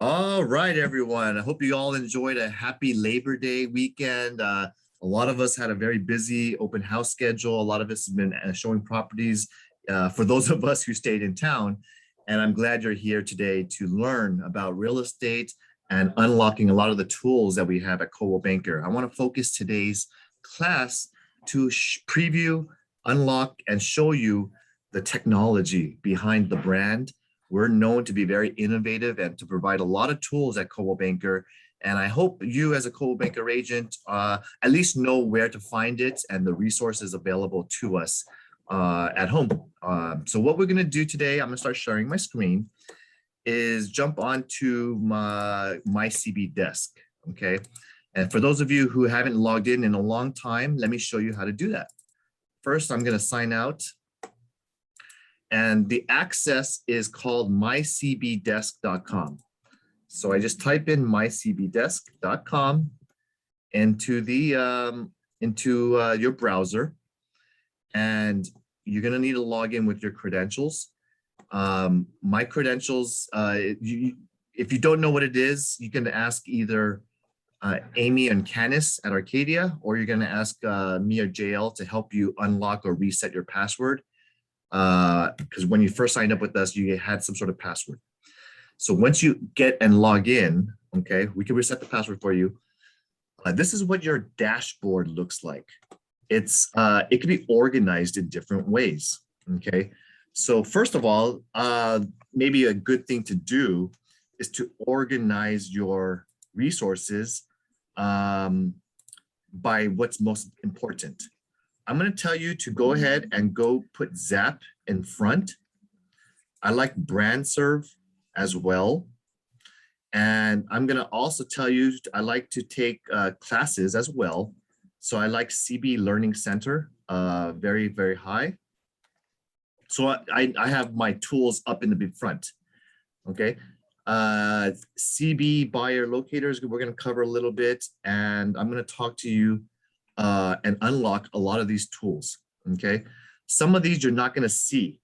All right, everyone. I hope you all enjoyed a happy Labor Day weekend. A lot of us had a very busy open house schedule. A lot of us have been showing properties for those of us who stayed in town. And I'm glad you're here today to learn about real estate and unlocking a lot of the tools that we have at Coldwell Banker. I want to focus today's class to preview, unlock, and show you the technology behind the brand. We're known to be very innovative and to provide a lot of tools at Coldwell Banker. And I hope you as a Coldwell Banker agent at least know where to find it and the resources available to us at home. So what we're going to do today, I'm going to start sharing my screen, is jump onto my CB desk, okay? And for those of you who haven't logged in a long time, let me show you how to do that. First, I'm going to sign out. And the access is called Mycbdeskcom. So I just type in Mycbdeskcom into the your browser, and you're going to need to log in with your credentials. My credentials, if you don't know what it is, you can ask either Amy and Canis at Arcadia, or you're going to ask me or JL to help you unlock or reset your password. Because when you first signed up with us, you had some sort of password. So once you get and log in, okay, we can reset the password for you. This is what your dashboard looks like. It can be organized in different ways, okay? So first of all, maybe a good thing to do is to organize your resources by what's most important. I'm going to tell you to go ahead and go put Zap in front. I like BrandServe as well. And I'm going to also tell you, I like to take classes as well. So I like CB Learning Center, very, very high. So I have my tools up in the front, okay? CB Buyer Locators, we're going to cover a little bit, and I'm going to talk to you and unlock a lot of these tools, okay? Some of these you're not gonna see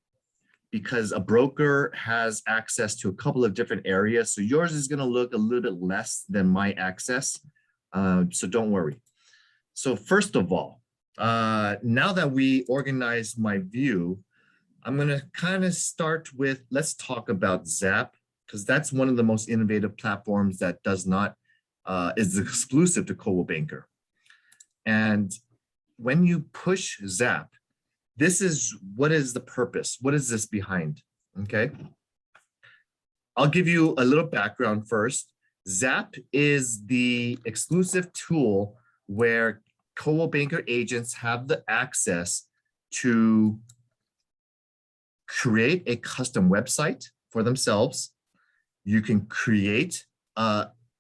because a broker has access to a couple of different areas. So yours is gonna look a little bit less than my access, so don't worry. So first of all, now that we organize my view, I'm gonna kind of start with, let's talk about Zap, because that's one of the most innovative platforms that is exclusive to Coldwell Banker. And when you push Zap, what is the purpose? What is this behind? Okay. I'll give you a little background first. Zap is the exclusive tool where Coldwell Banker agents have the access to create a custom website for themselves. You can create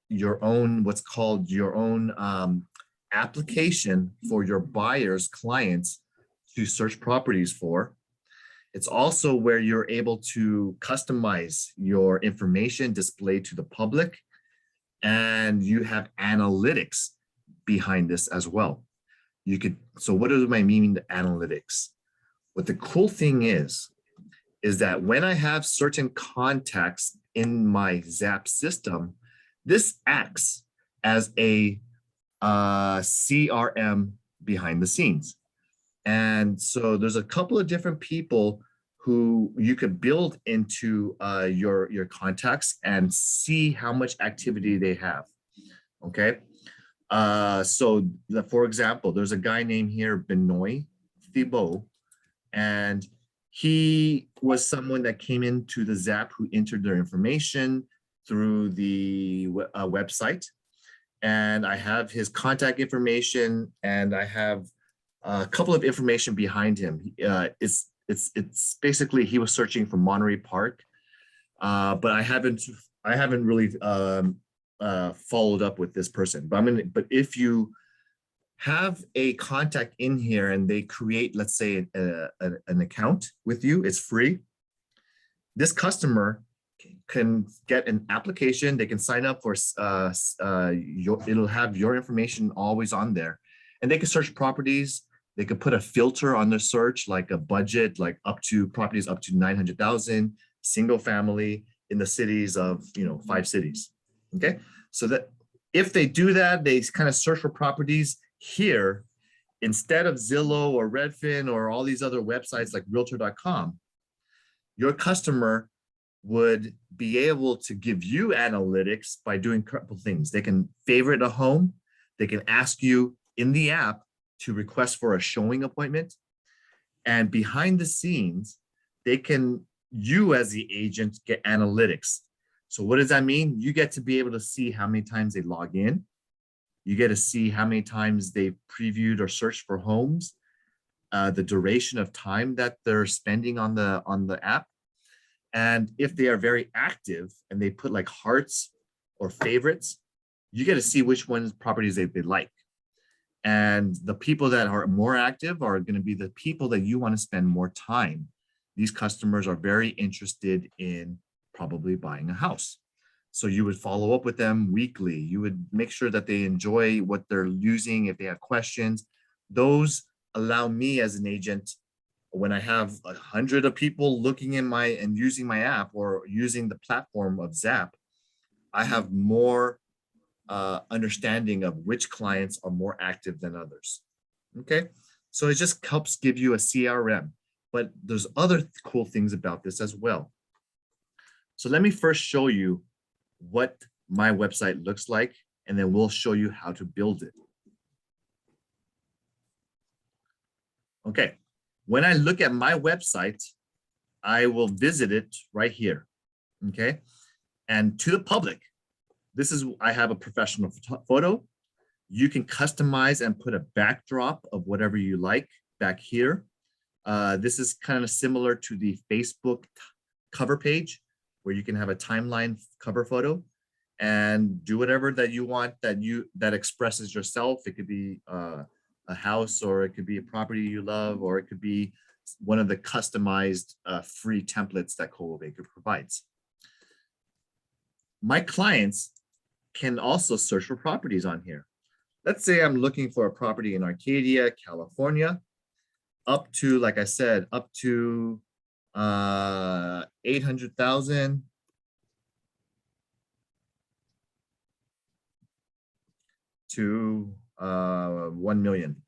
your own, what's called your own application for your buyers, clients to search properties for. It's also where you're able to customize your information displayed to the public, and you have analytics behind this as well. So what does my meaning to analytics? What the cool thing is that when I have certain contacts in my Zap system, this acts as a CRM behind the scenes. And so there's a couple of different people who you could build into your contacts and see how much activity they have, okay? For example, there's a guy named here, Benoit Thibault, and he was someone that came into the Zap who entered their information through the website. And I have his contact information, and I have a couple of information behind him. It's basically he was searching for Monterey Park, but I haven't really followed up with this person. But if you have a contact in here and they create, let's say, an account with you, it's free. This customer can get an application. They can sign up for it'll have your information always on there, and they can search properties. They could put a filter on their search, like a budget, like properties up to 900,000, single family, in the cities of, 5 cities. Okay, so that if they do that, they kind of search for properties here instead of Zillow or Redfin or all these other websites like realtor.com. Your customer would be able to give you analytics by doing a couple things. They can favorite a home. They can ask you in the app to request for a showing appointment. And behind the scenes, you as the agent get analytics. So what does that mean? You get to be able to see how many times they log in. You get to see how many times they've previewed or searched for homes, the duration of time that they're spending on the app. And if they are very active and they put like hearts or favorites, you get to see which properties they like. And the people that are more active are going to be the people that you want to spend more time. These customers are very interested in probably buying a house. So you would follow up with them weekly. You would make sure that they enjoy what they're using. If they have questions, those allow me as an agent, when I have 100 of people looking and using my app or using the platform of Zap, I have more understanding of which clients are more active than others. Okay, so it just helps give you a CRM, but there's other cool things about this as well. So let me first show you what my website looks like, and then we'll show you how to build it. Okay, when I look at my website, I will visit it right here. Okay, and to the public, I have a professional photo. You can customize and put a backdrop of whatever you like back here. This is kind of similar to the Facebook cover page, where you can have a timeline cover photo and do whatever that you want that expresses yourself. It could be a house, or it could be a property you love, or it could be one of the customized free templates that Coldwell provides. My clients can also search for properties on here. Let's say I'm looking for a property in Arcadia, California, up to, like I said, up to 800,000 to 1 million.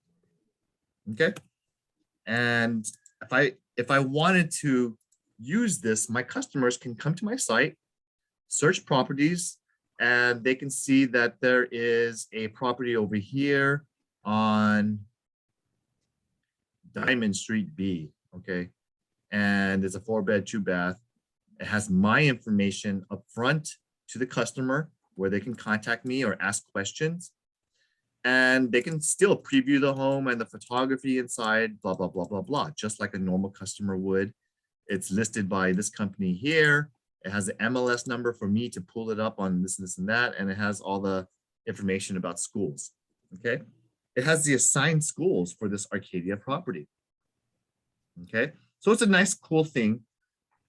Okay, and if I wanted to use this, my customers can come to my site, search properties, and they can see that there is a property over here on Diamond Street B. Okay, and it's a 4-bed, 2-bath. It has my information up front to the customer, where they can contact me or ask questions. And they can still preview the home and the photography inside, blah, blah, blah, blah, blah, just like a normal customer would. It's listed by this company here. It has the MLS number for me to pull it up on this, and that, and it has all the information about schools, okay? It has the assigned schools for this Arcadia property, okay? So it's a nice, cool thing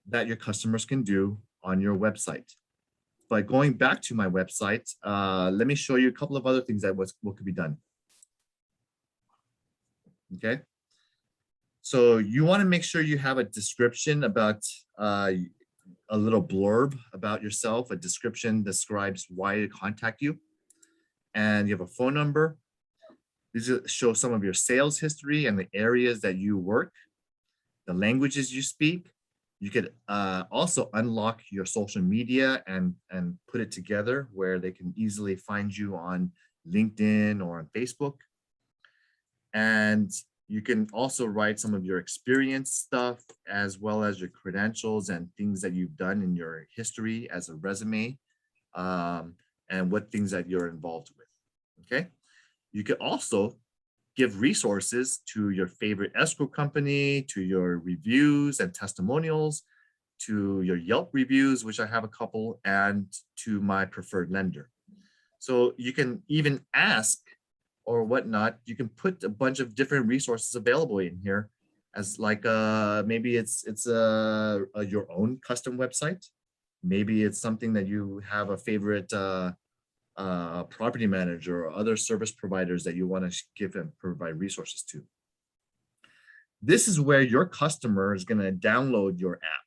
that your customers can do on your website. But going back to my website, let me show you a couple of other things that what could be done. Okay, so you want to make sure you have a description about a little blurb about yourself. A description describes why to contact you, and you have a phone number. These show some of your sales history and the areas that you work, the languages you speak. You could also unlock your social media and put it together where they can easily find you on LinkedIn or on Facebook. And you can also write some of your experience stuff, as well as your credentials and things that you've done in your history as a resume, and what things that you're involved with. Okay. You could also give resources to your favorite escrow company, to your reviews and testimonials, to your Yelp reviews, which I have a couple, and to my preferred lender. So you can even ask or whatnot. You can put a bunch of different resources available in here, as like maybe it's your own custom website. Maybe it's something that you have a favorite property manager or other service providers that you want to give and provide resources to. This is where your customer is going to download your app.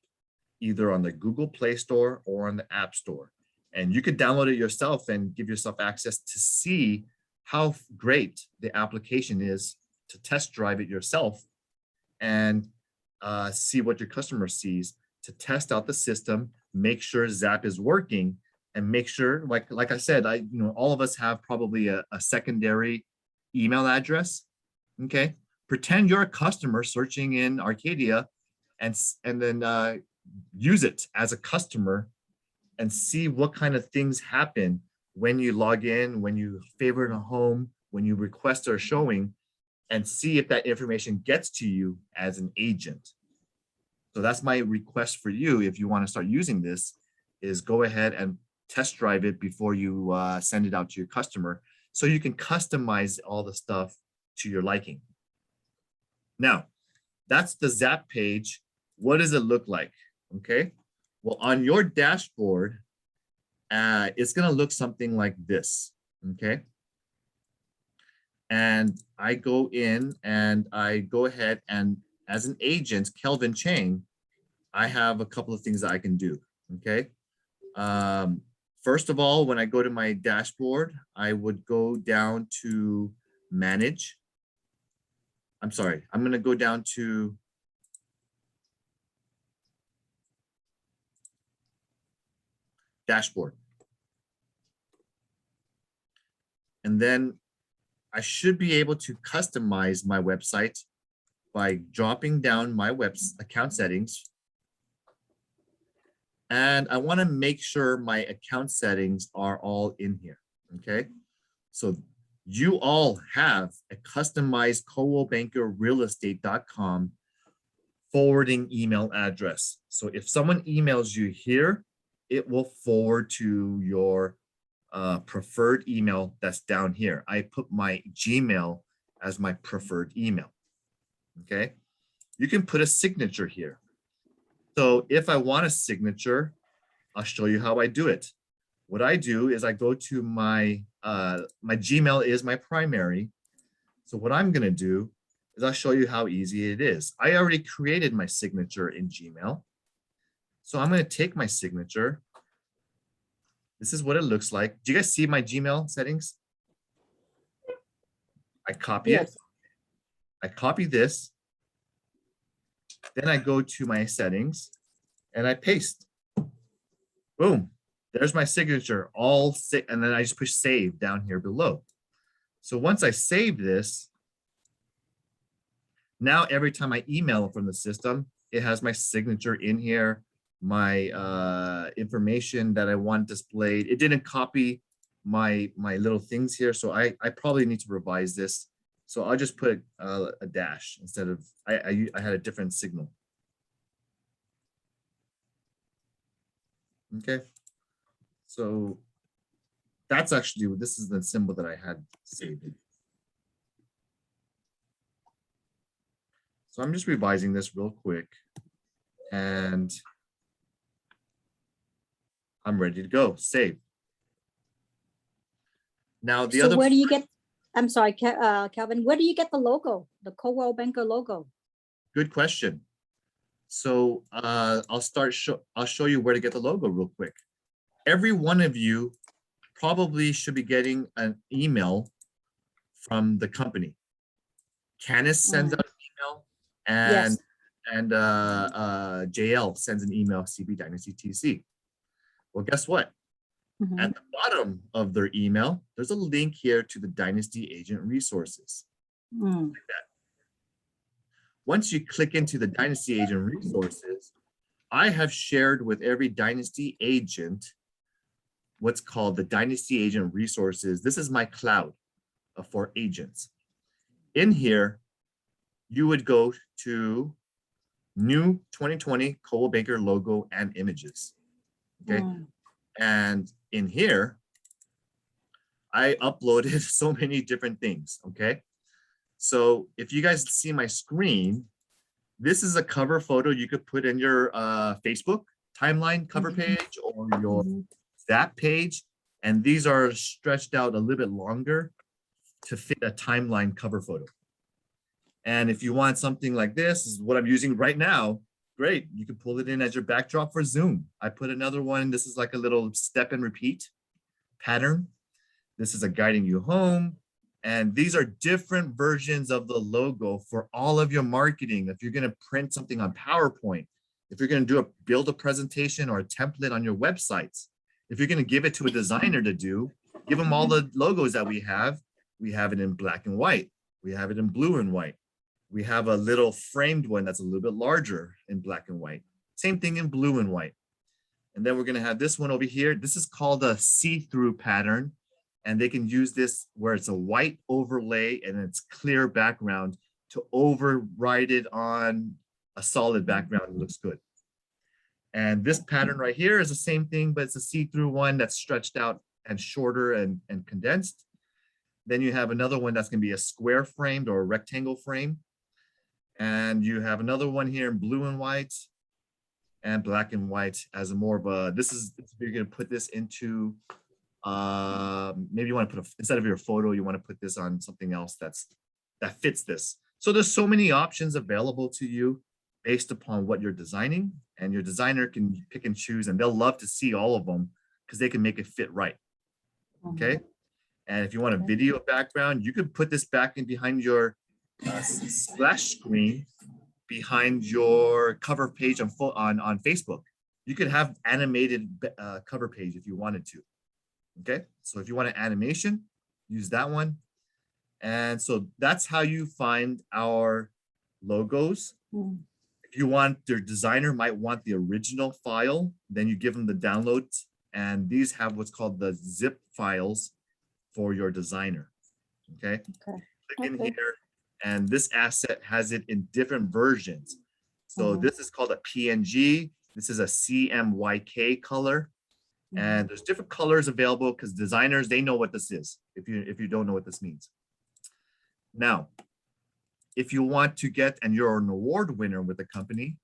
either on the Google Play Store or on the App Store. And you could download it yourself and give yourself access to see how great the application is, to test drive it yourself and see what your customer sees, to test out the system, make sure Zap is working, and make sure, like I said, all of us have probably a secondary email address. Okay, pretend you're a customer searching in Arcadia, and then use it as a customer and see what kind of things happen when you log in, when you favorite a home, when you request a showing, and see if that information gets to you as an agent. So that's my request for you. If you want to start using this, is go ahead and test drive it before you send it out to your customer, so you can customize all the stuff to your liking. Now, that's the Zap page. What does it look like? Okay, well, on your dashboard, it's going to look something like this. Okay, and I go in and I go ahead, and as an agent, Kelvin Chang, I have a couple of things that I can do. Okay, first of all, when I go to my dashboard, I would go down to manage. I'm sorry, I'm going to go down to dashboard. And then I should be able to customize my website by dropping down my account settings. And I want to make sure my account settings are all in here. Okay, so you all have a customized coldwellbankerrealestate.com forwarding email address. So if someone emails you here, it will forward to your preferred email that's down here. I put my Gmail as my preferred email. Okay, you can put a signature here. So if I want a signature, I'll show you how I do it. What I do is I go to my Gmail is my primary. So what I'm going to do is I'll show you how easy it is. I already created my signature in Gmail. So I'm going to take my signature. This is what it looks like. Do you guys see my Gmail settings? I copy it. I copy this. Then I go to my settings and I paste. Boom. There's my signature, and then I just push save down here below. So once I save this, now every time I email from the system, it has my signature in here, my information that I want displayed. It didn't copy my little things here, so I probably need to revise this. So I'll just put a dash instead of, I had a different signal. Okay, so that's actually, this is the symbol that I had saved. So I'm just revising this real quick and I'm ready to go, save. Now the other, where do you get, I'm sorry, Kelvin, where do you get the logo, the Coldwell Banker logo? Good question. So I'll show you where to get the logo real quick. Every one of you probably should be getting an email from the company. Candice sends out an email, and JL sends an email, CB Dynasty TC. Well, guess what? At the bottom of their email, there's a link here to the Dynasty Agent Resources. Like that. Once you click into the Dynasty Agent Resources, I have shared with every Dynasty agent what's called the Dynasty Agent Resources. This is my cloud for agents. In here, you would go to new 2020 Coldwell Banker logo and images. Okay. And in here, I uploaded so many different things. Okay. So if you guys see my screen, this is a cover photo you could put in your Facebook timeline cover page or your Zap page. And these are stretched out a little bit longer to fit a timeline cover photo. And if you want something like this, is what I'm using right now, Great. You can pull it in as your backdrop for Zoom. I put another one. This is like a little step and repeat pattern. This is a guiding you home. And these are different versions of the logo for all of your marketing. If you're going to print something on PowerPoint, if you're going to build a presentation or a template on your websites, if you're going to give it to a designer to do, give them all the logos that we have. We have it in black and white. We have it in blue and white. We have a little framed one that's a little bit larger in black and white. Same thing in blue and white. And then we're going to have this one over here. This is called a see-through pattern. And they can use this where it's a white overlay and it's clear background to override it on a solid background. It looks good. And this pattern right here is the same thing, but it's a see-through one that's stretched out and shorter and condensed. Then you have another one that's going to be a square framed or a rectangle frame. And you have another one here in blue and white and black and white as a more of a, you're going to put this into, maybe you want to put instead of your photo, you want to put this on something else that fits this. So there's so many options available to you based upon what you're designing, and your designer can pick and choose, and they'll love to see all of them because they can make it fit right. Okay. And if you want a video background, you could put this back in behind your splash screen behind your cover page on Facebook. You could have animated cover page if you wanted to. Okay, so if you want an animation, use that one. And so that's how you find our logos. If you want, your designer might want the original file, then you give them the downloads. And these have what's called the zip files for your designer. Okay, click in here, and this asset has it in different versions. So this is called a PNG. This is a CMYK color. And there's different colors available because designers, they know what this is, if you don't know what this means. Now, if you want to get, and you're an award winner with the company,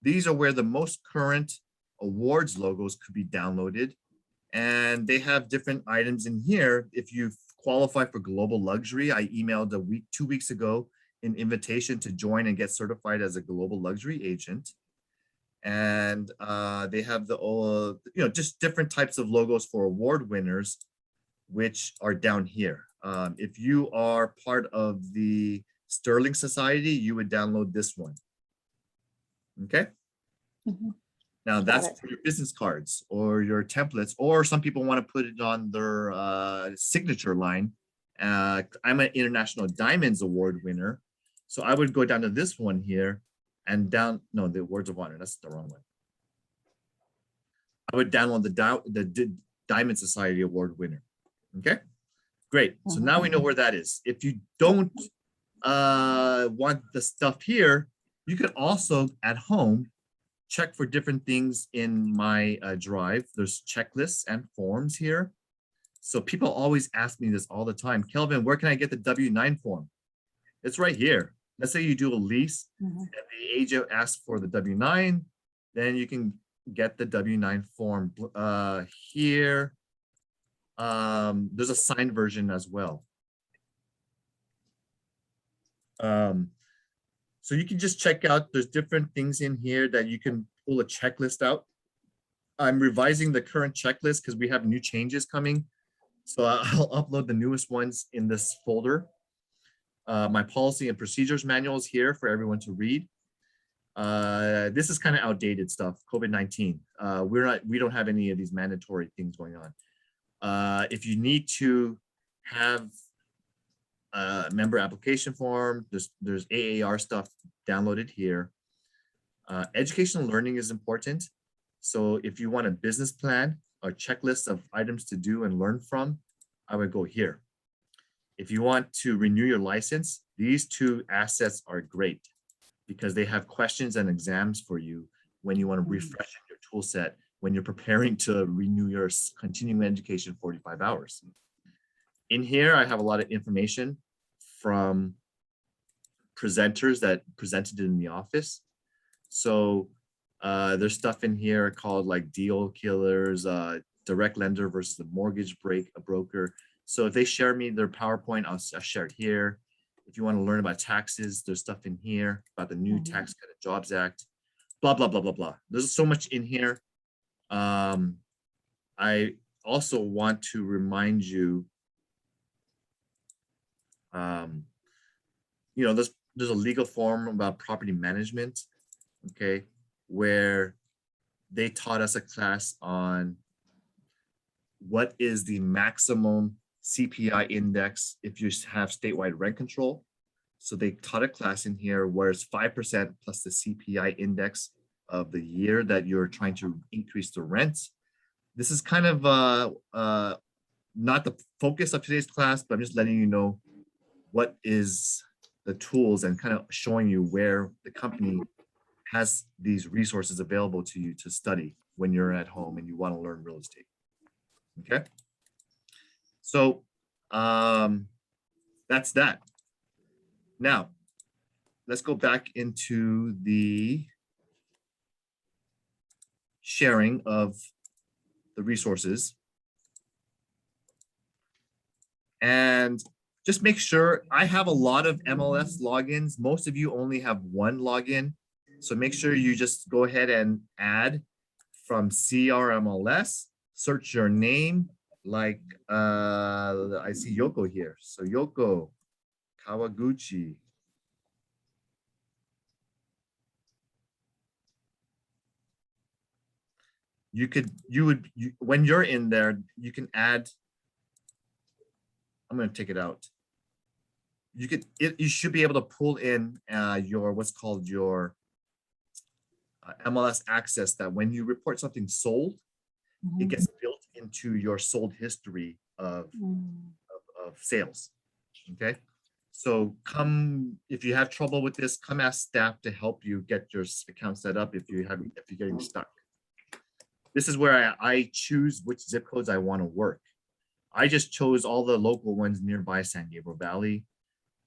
these are where the most current awards logos could be downloaded. And they have different items in here. If you qualify for global luxury, I emailed 2 weeks ago an invitation to join and get certified as a global luxury agent. And they have the, just different types of logos for award winners, which are down here. If you are part of the Sterling Society, you would download this one. Okay. Now that's for your business cards or your templates, or some people want to put it on their signature line. I'm an International Diamonds Award winner. So I would go down to this one here. And the Words of Honor, that's the wrong one. I would download the Diamond Society Award winner. Okay, great. So now we know where that is. If you don't want the stuff here, you can also at home check for different things in my drive. There's checklists and forms here. So people always ask me this all the time. Kelvin, where can I get the W-9 form? It's right here. Let's say you do a lease and the agent asks for the W-9, then you can get the W-9 form here. There's a signed version as well. So you can just check out, there's different things in here that you can pull a checklist out. I'm revising the current checklist because we have new changes coming. So I'll upload the newest ones in this folder. My policy and procedures manual is here for everyone to read. This is kind of outdated stuff, COVID-19. We don't have any of these mandatory things going on. If you need to have a member application form, there's AAR stuff downloaded here. Educational learning is important. So if you want a business plan or checklist of items to do and learn from, I would go here. If you want to renew your license, these two assets are great because they have questions and exams for you when you want to refresh your tool set, when you're preparing to renew your continuing education 45 hours. In here, I have a lot of information from presenters that presented in the office. So there's stuff in here called like deal killers, direct lender versus the mortgage broker. So if they share me their PowerPoint, I'll share it here. If you want to learn about taxes, there's stuff in here about the new Tax Cut and Jobs Act. blah, blah, blah, blah, blah. There's so much in here. I also want to remind you, there's a legal form about property management, okay, where they taught us a class on what is the maximum CPI index if you have statewide rent control. So they taught a class in here where it's 5% plus the CPI index of the year that you're trying to increase the rent. This is kind of not the focus of today's class, but I'm just letting you know what is the tools and kind of showing you where the company has these resources available to you to study when you're at home and you want to learn real estate. Okay. So that's that. Now, let's go back into the sharing of the resources. And just make sure, I have a lot of MLS logins. Most of you only have one login. So make sure you just go ahead and add from CRMLS, search your name, like I see Yoko here. So Yoko Kawaguchi. When you're in there, you can add, I'm going to take it out. You should be able to pull in your, what's called your MLS access, that when you report something sold, it gets built into your sold history of sales. Okay. So if you have trouble with this, come ask staff to help you get your account set up if you're getting stuck. This is where I choose which zip codes I want to work. I just chose all the local ones nearby San Gabriel Valley.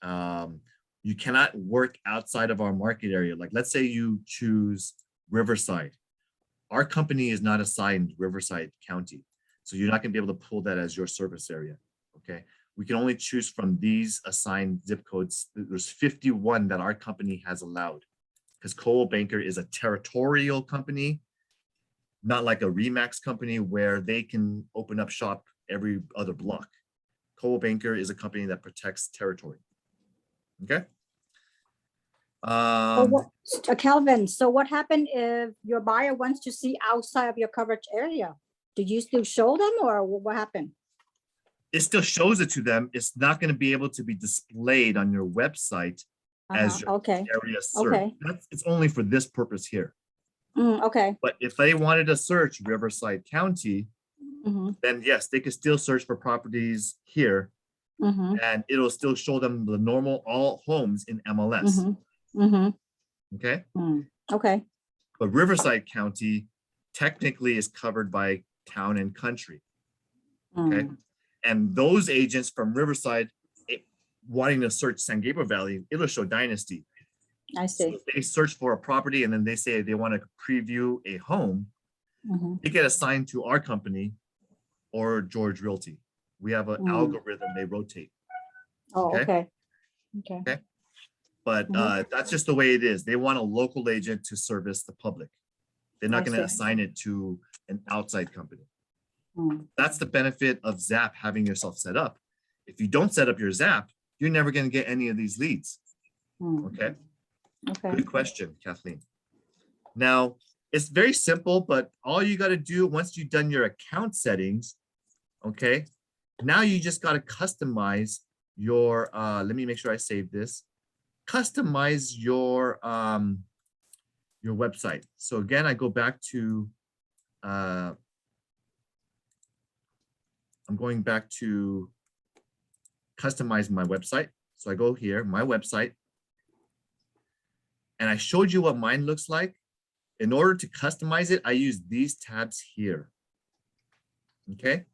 You cannot work outside of our market area. Like, let's say you choose Riverside. Our company is not assigned Riverside County. So you're not going to be able to pull that as your service area. Okay. We can only choose from these assigned zip codes. There's 51 that our company has allowed, because Coldwell Banker is a territorial company, not like a Remax company where they can open up shop every other block. Coldwell Banker is a company that protects territory. Okay. Calvin, so what happened if your buyer wants to see outside of your coverage area? Do you still show them, or what happened? It still shows it to them. It's not going to be able to be displayed on your website as your area search. It's only for this purpose here. Okay. But if they wanted to search Riverside County, then yes, they could still search for properties here, and it'll still show them the normal all homes in MLS. Okay. Okay. But Riverside County technically is covered by Town and Country. Okay. And those agents from Riverside wanting to search San Gabriel Valley, it'll show Dynasty. I see. So if they search for a property and then they say they want to preview a home, they get assigned to our company or George Realty. We have an algorithm, they rotate. Oh, okay. Okay. But that's just the way it is. They want a local agent to service the public. They're not going to assign it to an outside company. That's the benefit of Zap having yourself set up. If you don't set up your Zap, you're never going to get any of these leads. Okay. Good question, Kathleen. Now, it's very simple, but all you got to do once you've done your account settings, okay, now you just got to customize your, let me make sure I save this. Customize your website. So again, I go back to, I'm going back to customize my website. So I go here, my website, and I showed you what mine looks like. In order to customize it, I use these tabs here. Okay.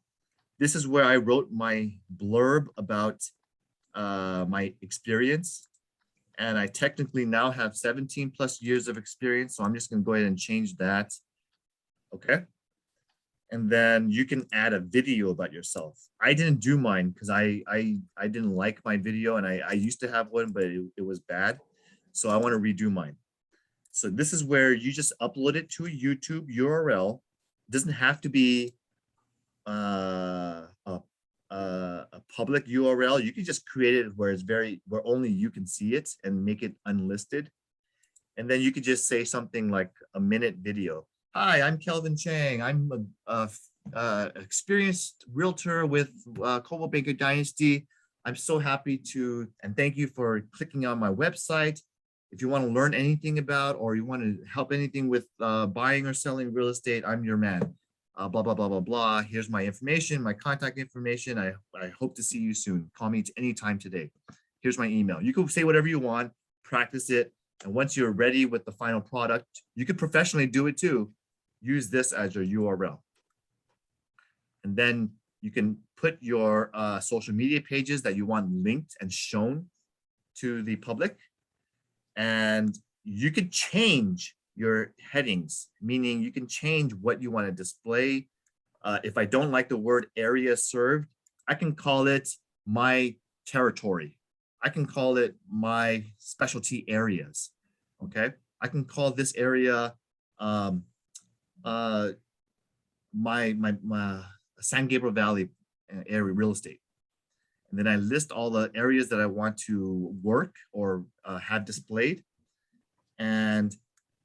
This is where I wrote my blurb about my experience. And I technically now have 17 plus years of experience. So I'm just going to go ahead and change that. Okay. And then you can add a video about yourself. I didn't do mine because I didn't like my video, and I used to have one, but it was bad. So I want to redo mine. So this is where you just upload it to a YouTube URL. It doesn't have to be a public URL. You can just create it where it's where only you can see it and make it unlisted. And then you could just say something like a minute video. Hi, I'm Kelvin Chang. I'm a experienced realtor with Coldwell Banker Dynasty. I'm so happy to, and thank you for clicking on my website. If you want to learn anything about, or you want to help anything with buying or selling real estate, I'm your man. Blah, blah, blah, blah, blah. Here's my information, my contact information. I hope to see you soon. Call me anytime today. Here's my email. You can say whatever you want, practice it. And once you're ready with the final product, you could professionally do it too. Use this as your URL. And then you can put your social media pages that you want linked and shown to the public. And you could change your headings, meaning you can change what you want to display. If I don't like the word area served, I can call it my territory. I can call it my specialty areas. Okay, I can call this area my San Gabriel Valley area real estate. And then I list all the areas that I want to work or have displayed. And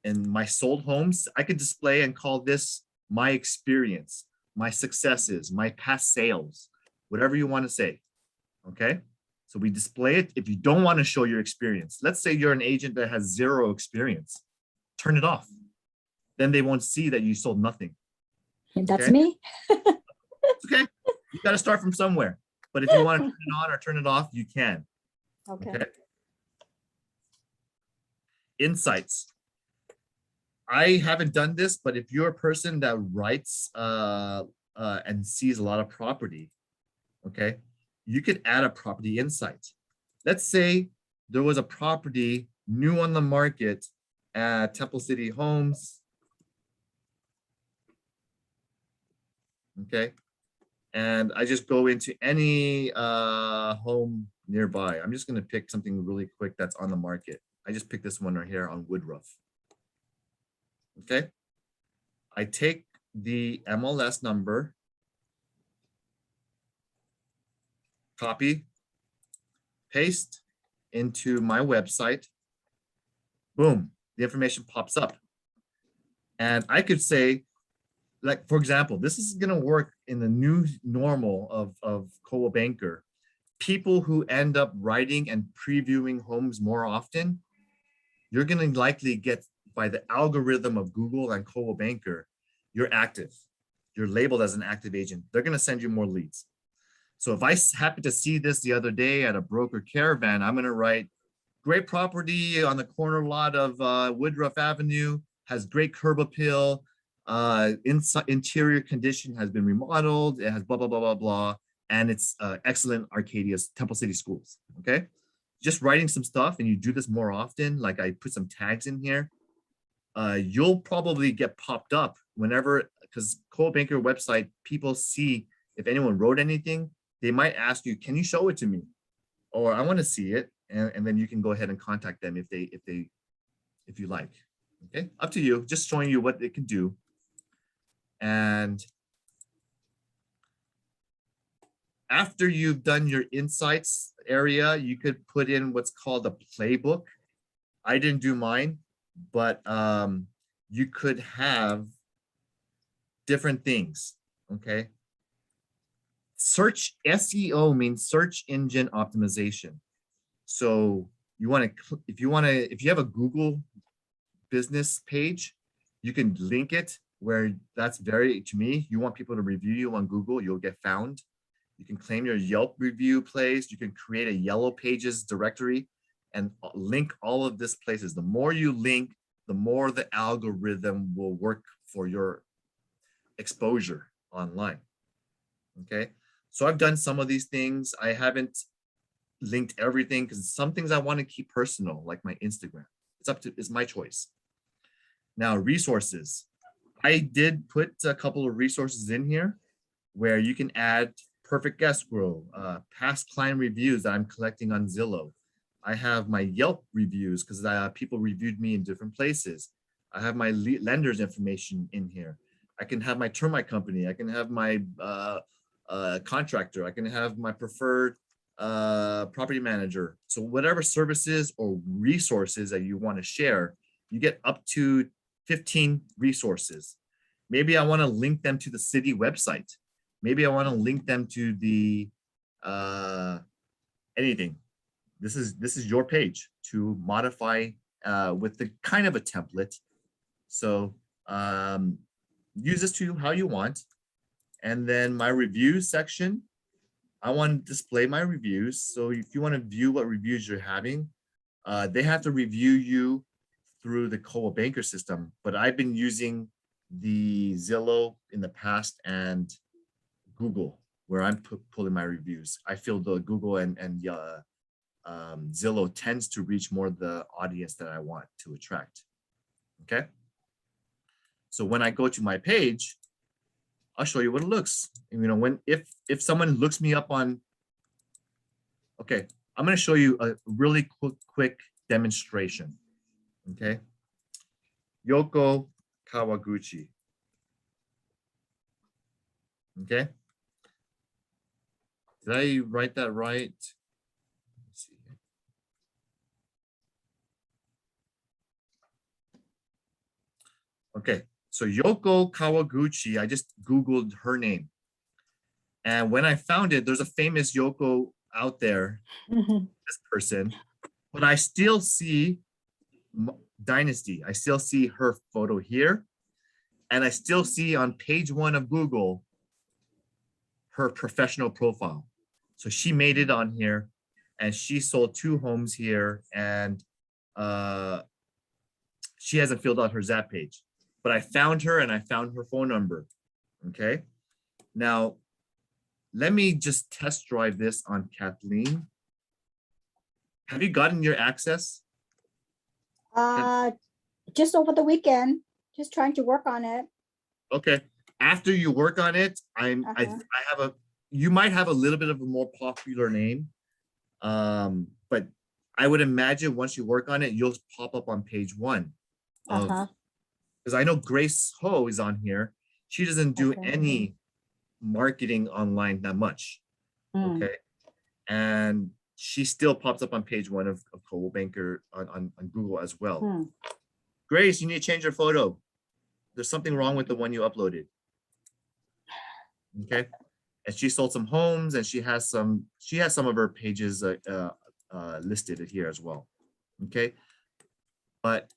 in my sold homes, I could display and call this my experience, my successes, my past sales, whatever you want to say. Okay. So we display it. If you don't want to show your experience, let's say you're an agent that has zero experience, turn it off. Then they won't see that you sold nothing. That's okay? me. Okay. You got to start from somewhere. But if you want to turn it on or turn it off, you can. Okay. Insights. I haven't done this, but if you're a person that writes and sees a lot of property, okay, you could add a property insight. Let's say there was a property new on the market at Temple City Homes. Okay. And I just go into any home nearby. I'm just going to pick something really quick that's on the market. I just picked this one right here on Woodruff. Okay. I take the MLS number, copy, paste into my website. Boom, the information pops up. And I could say, like, for example, this is going to work in the new normal of Coldwell Banker. People who end up writing and previewing homes more often, you're going to likely get, by the algorithm of Google and Coldwell Banker, you're active. You're labeled as an active agent. They're going to send you more leads. So if I happen to see this the other day at a broker caravan, I'm going to write, great property on the corner lot of Woodruff Avenue, has great curb appeal, interior condition has been remodeled, it has blah, blah, blah, blah, blah, and it's excellent Arcadia's Temple City schools, okay? Just writing some stuff, and you do this more often, like I put some tags in here, you'll probably get popped up whenever, because Coldwell Banker website, people see if anyone wrote anything, they might ask you, can you show it to me? Or I want to see it, and then you can go ahead and contact them if you like. Okay, up to you, just showing you what it can do. And after you've done your insights area, you could put in what's called a playbook. I didn't do mine, but you could have different things, okay? Search SEO means search engine optimization. So you want to, if you have a Google business page, you can link it where that's very, to me, you want people to review you on Google, you'll get found. You can claim your Yelp review place. You can create a Yellow Pages directory and link all of these places. The more you link, the more the algorithm will work for your exposure online. Okay, so I've done some of these things. I haven't linked everything because some things I want to keep personal, like my Instagram. It's my choice. Now, resources. I did put a couple of resources in here where you can add perfect guest row, past client reviews that I'm collecting on Zillow, I have my Yelp reviews because people reviewed me in different places. I have my lender's information in here. I can have my termite company. I can have my contractor. I can have my preferred property manager. So whatever services or resources that you want to share, you get up to 15 resources. Maybe I want to link them to the city website. Maybe I want to link them to the anything. This is your page to modify with the kind of a template. So use this to how you want. And then my reviews section, I want to display my reviews. So if you want to view what reviews you're having, they have to review you through the Coldwell Banker system. But I've been using the Zillow in the past and Google, where I'm pulling my reviews. I feel the Google and Zillow tends to reach more the audience that I want to attract. Okay. So when I go to my page, I'll show you what it looks. And, you know, if someone looks me up on, okay, I'm going to show you a really quick demonstration. Okay. Yoko Kawaguchi. Okay. Did I write that right? Let's see. Okay, so Yoko Kawaguchi, I just Googled her name. And when I found it, there's a famous Yoko out there, this person, but I still see Dynasty. I still see her photo here. And I still see on page 1 of Google, her professional profile. So she made it on here and she sold 2 homes here and she hasn't filled out her Zap page, but I found her and I found her phone number. Okay. Now, let me just test drive this on Kathleen. Have you gotten your access? Just over the weekend, just trying to work on it. Okay. After you work on it, I have a, you might have a little bit of a more popular name. But I would imagine once you work on it, you'll pop up on page 1 of, because I know Grace Ho is on here. She doesn't do any marketing online that much. Okay. And she still pops up on page 1 of Coldwell Banker on Google as well. Grace, you need to change your photo. There's something wrong with the one you uploaded. Okay. And she sold some homes and she has some of her pages listed here as well. Okay. But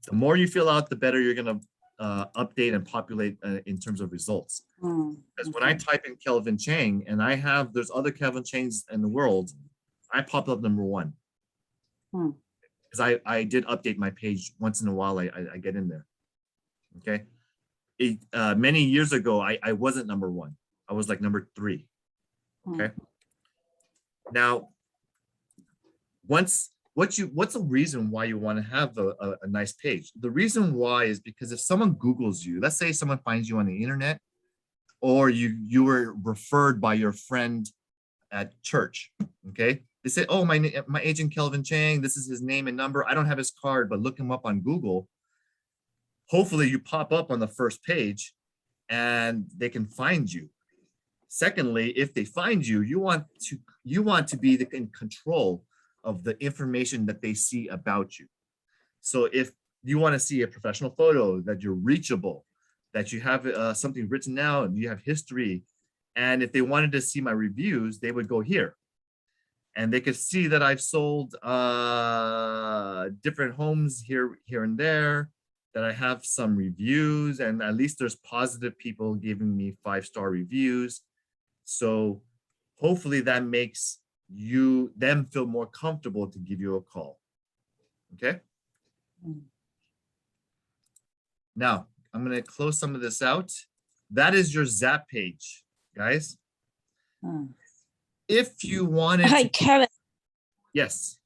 the more you fill out, the better you're going to update and populate in terms of results. Because when I type in Kelvin Chang and there's other Kelvin Changs in the world, I pop up number 1. Because I did update my page once in a while. I get in there. Okay. Many years ago, I wasn't number 1. I was like number 3. Okay. Now, what's the reason why you want to have a nice page? The reason why is because if someone Googles you, let's say someone finds you on the internet, or you were referred by your friend at church. Okay. They say, oh, my agent Kelvin Chang, this is his name and number. I don't have his card, but look him up on Google. Hopefully you pop up on the first page and they can find you. Secondly, if they find you, you want to be in control of the information that they see about you. So if you want to see a professional photo, that you're reachable, that you have something written out, you have history, and if they wanted to see my reviews, they would go here. And they could see that I've sold different homes here and there, that I have some reviews, and at least there's positive people giving me 5-star reviews. So hopefully that makes them feel more comfortable to give you a call. Okay. Now I'm going to close some of this out. That is your Zap page, guys. If you wanted Hi, Kevin. Yes.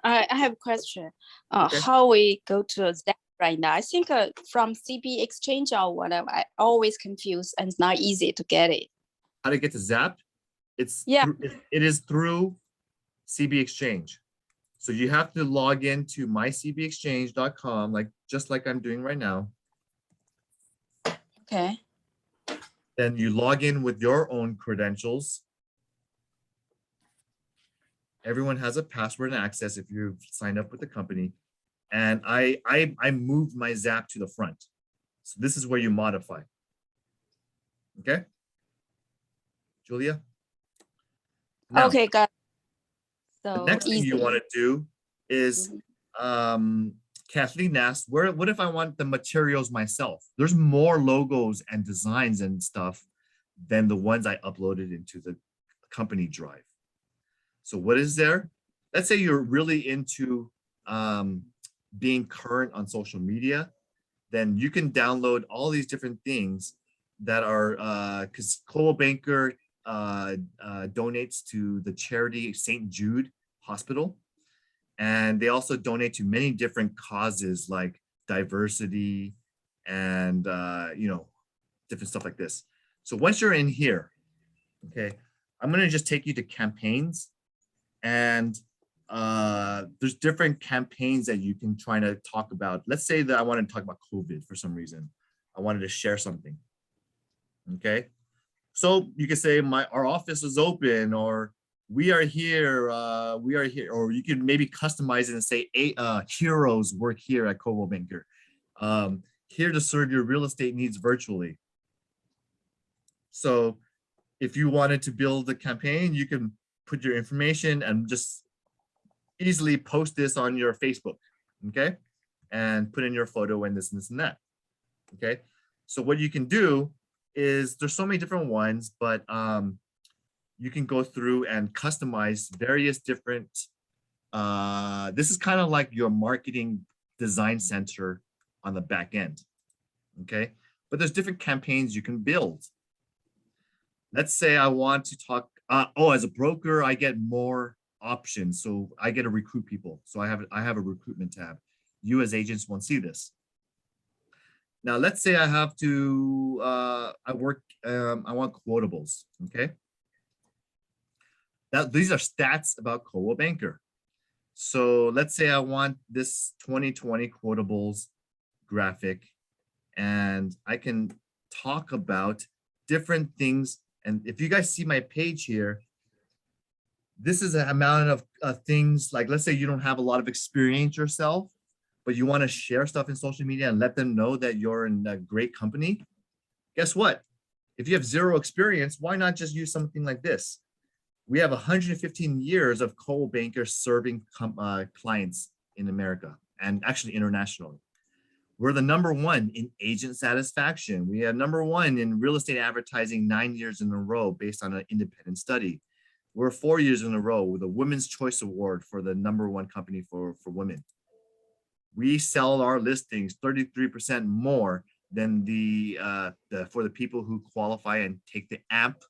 I have a question. Okay. How we go to Zap right now? I think from CB Exchange or whatever, I always confused and it's not easy to get it. How to get to Zap? It is through CB Exchange. So you have to log into mycbexchange.com, just like I'm doing right now. Okay. Then you log in with your own credentials. Everyone has a password and access if you've signed up with the company. And I moved my Zap to the front. So this is where you modify. Okay, Julia? Now, Okay, got it. the So next thing you easy. want to do is, Mhm. Kathleen asked, what if I want the materials myself? There's more logos and designs and stuff than the ones I uploaded into the company drive. So what is there? Let's say you're really into being current on social media, then you can download all these different things that are, because Coldwell Banker donates to the charity St. Jude Hospital. And they also donate to many different causes like diversity and, different stuff like this. So once you're in here, okay, I'm gonna just take you to campaigns, and there's different campaigns that you can try to talk about. Let's say that I wanted to talk about COVID for some reason. I wanted to share something. Okay. So you can say our office is open, or we are here, or you can maybe customize it and say heroes work here at Coldwell Banker. Here to serve your real estate needs virtually. So if you wanted to build a campaign, you can put your information and just easily post this on your Facebook, okay? And put in your photo and this and that, okay? So what you can do is, there's so many different ones, but you can go through and customize various different, this is kind of like your marketing design center on the back end, okay? But there's different campaigns you can build. Let's say I want to talk, as a broker, I get more options. So I get to recruit people. So I have a recruitment tab. You as agents won't see this. Now, let's say I have to, I want quotables, okay? These are stats about Coldwell Banker. So let's say I want this 2020 quotables graphic, and I can talk about different things. And if you guys see my page here, this is an amount of things, like, let's say you don't have a lot of experience yourself, but you want to share stuff in social media and let them know that you're in a great company. Guess what? If you have zero experience, why not just use something like this? We have 115 years of Coldwell Banker serving clients in America, and actually internationally. We're the #1 in agent satisfaction. We are #1 in real estate advertising 9 years in a row based on an independent study. We're 4 years in a row with a Women's Choice Award for the #1 company for women. We sell our listings 33% more than for the people who qualify and take the AMP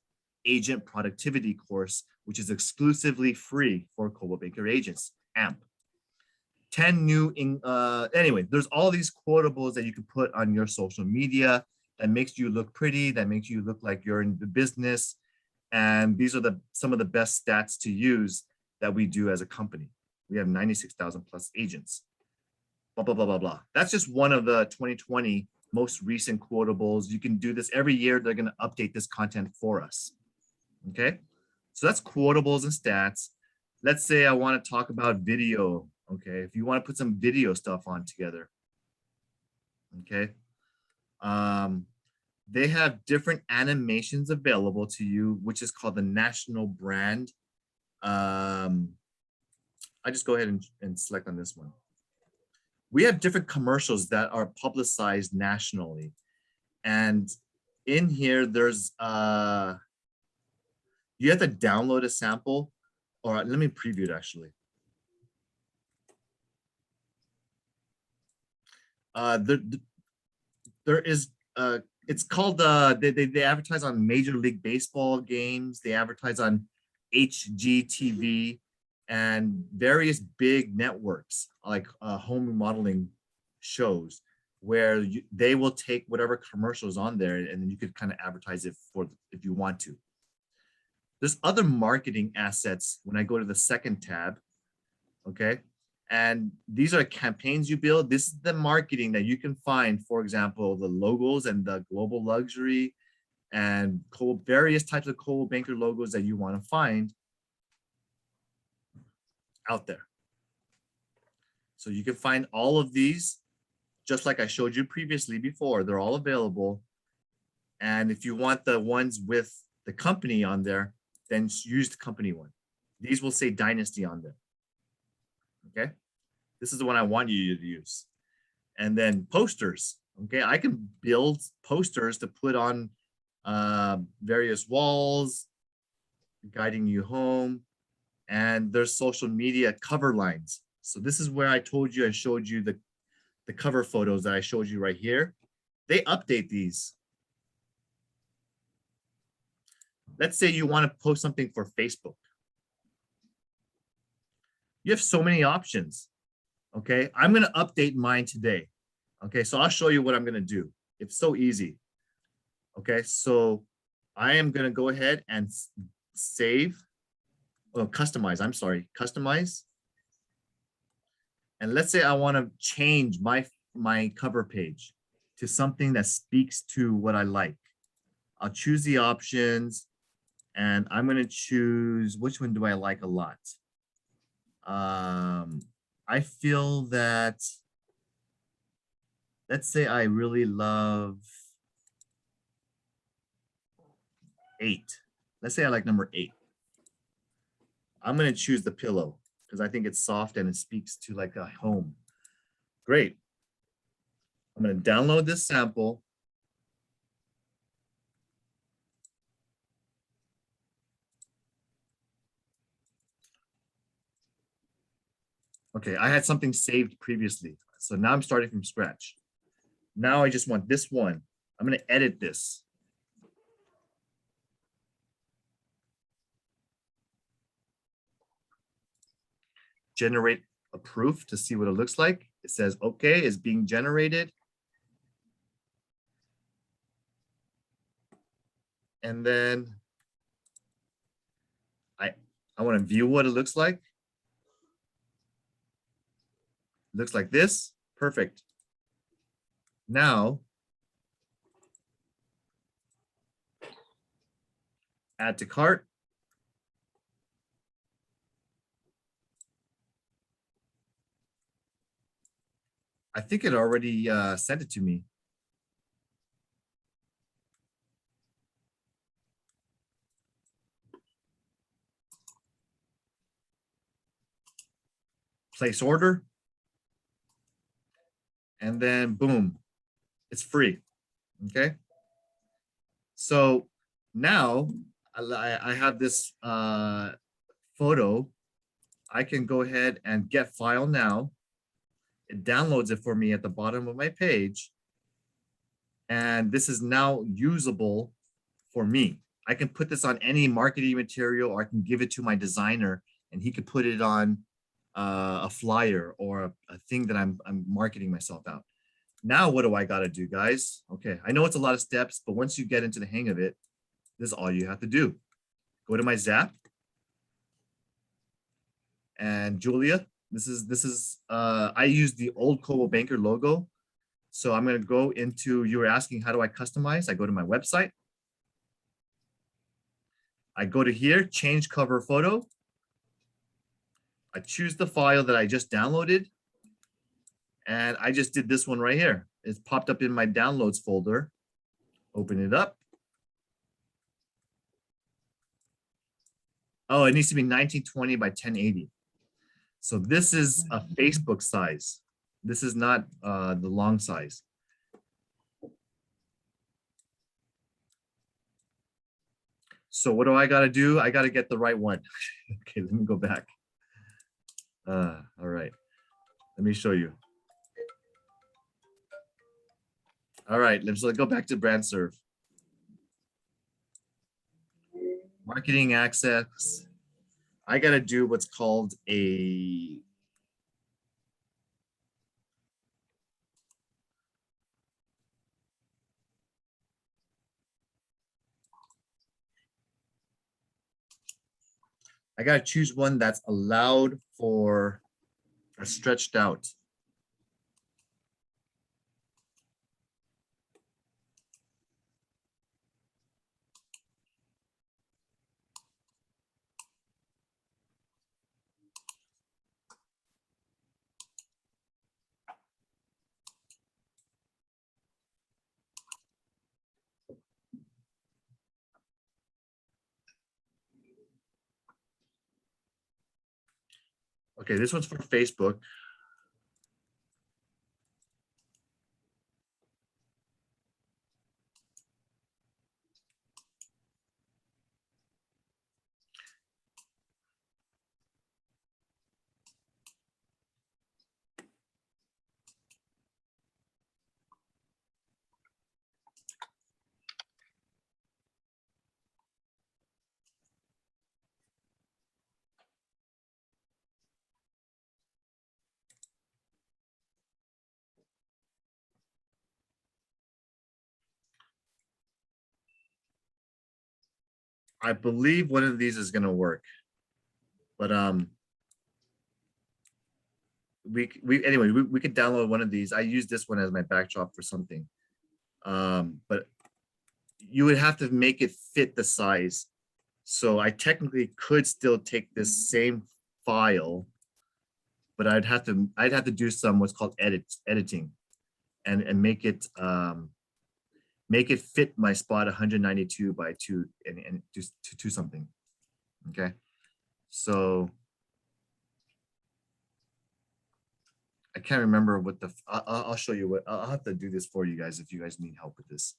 Agent Productivity course, which is exclusively free for Coldwell Banker agents. AMP. 10 new, anyway, there's all these quotables that you can put on your social media that makes you look pretty, that makes you look like you're in the business. And these are some of the best stats to use that we do as a company. We have 96,000 plus agents. Blah, blah, blah, blah, blah. That's just one of the 2020 most recent quotables. You can do this every year. They're going to update this content for us. Okay, so that's quotables and stats. Let's say I want to talk about video. Okay, if you want to put some video stuff on together. Okay, they have different animations available to you, which is called the national brand. I just go ahead and select on this one. We have different commercials that are publicized nationally. And in here, there's, you have to download a sample, or let me preview it actually. There is, it's called, they advertise on Major League Baseball games. They advertise on HGTV and various big networks like home remodeling shows, where they will take whatever commercials on there, and then you could kind of advertise it for if you want to. There's other marketing assets. When I go to the second tab, okay? And these are campaigns you build. This is the marketing that you can find, for example, the logos and the global luxury and various types of Coldwell Banker logos that you want to find out there. So you can find all of these, just like I showed you previously before. They're all available. And if you want the ones with the company on there, then use the company one. These will say Dynasty on there. Okay. This is the one I want you to use. And then posters. Okay. I can build posters to put on various walls, guiding you home. And there's social media cover lines. So this is where I told you, I showed you the cover photos that I showed you right here. They update these. Let's say you want to post something for Facebook. You have so many options. Okay, I'm going to update mine today. Okay, so I'll show you what I'm going to do. It's so easy. Okay, so I am going to go ahead and save, customize, I'm sorry, customize. And let's say I want to change my cover page to something that speaks to what I like. I'll choose the options and I'm going to choose, which one do I like a lot? I feel that, let's say I really love 8. Let's say I like number 8. I'm going to choose the pillow because I think it's soft and it speaks to like a home. Great. I'm going to download this sample. Okay, I had something saved previously. So now I'm starting from scratch. Now I just want this one. I'm going to edit this. Generate a proof to see what it looks like. It says, okay, it's being generated. And then I want to view what it looks like. Looks like this. Perfect. Now, add to cart. I think it already sent it to me. Place order. And then boom, it's free. Okay. So now I have this photo. I can go ahead and get file now. It downloads it for me at the bottom of my page. And this is now usable for me. I can put this on any marketing material, or I can give it to my designer and he could put it on a flyer or a thing that I'm marketing myself out. Now, what do I got to do, guys? Okay, I know it's a lot of steps, but once you get into the hang of it, this is all you have to do. Go to my Zap. And Julia, this is I use the old Coldwell Banker logo. So I'm going to go into, you were asking, how do I customize? I go to my website. I go to here, change cover photo. I choose the file that I just downloaded. And I just did this one right here. It's popped up in my downloads folder. Open it up. Oh, it needs to be 1920 by 1080. So this is a Facebook size. This is not the long size. So what do I got to do? I got to get the right one. Okay, let me go back. All right, let me show you. All right, let's go back to brand serve. Marketing access. I got to do what's called a I got to choose one that's allowed for are stretched out. Okay, this one's for Facebook. I believe one of these is going to work, but anyway, we could download one of these. I use this one as my backdrop for something, but you would have to make it fit the size. So I technically could still take this same file, but I'd have to do some what's called editing, and make it fit my spot 192 by 2 and just to something. Okay, so I can't remember what I'll show you what I'll have to do this for you guys if you guys need help with this.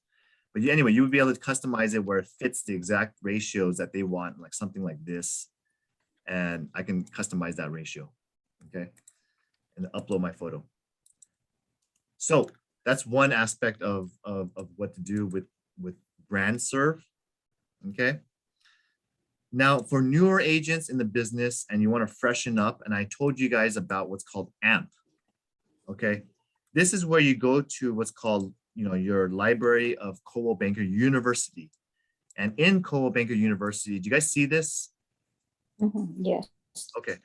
But anyway, you would be able to customize it where it fits the exact ratios that they want, like something like this. And I can customize that ratio, okay? And upload my photo. So that's one aspect of what to do with brand serve, okay? Now for newer agents in the business and you wanna freshen up, and I told you guys about what's called AMP, okay? This is where you go to what's called, your library of Coldwell Banker University. And in Coldwell Banker University, do you guys see this? Yes. Okay,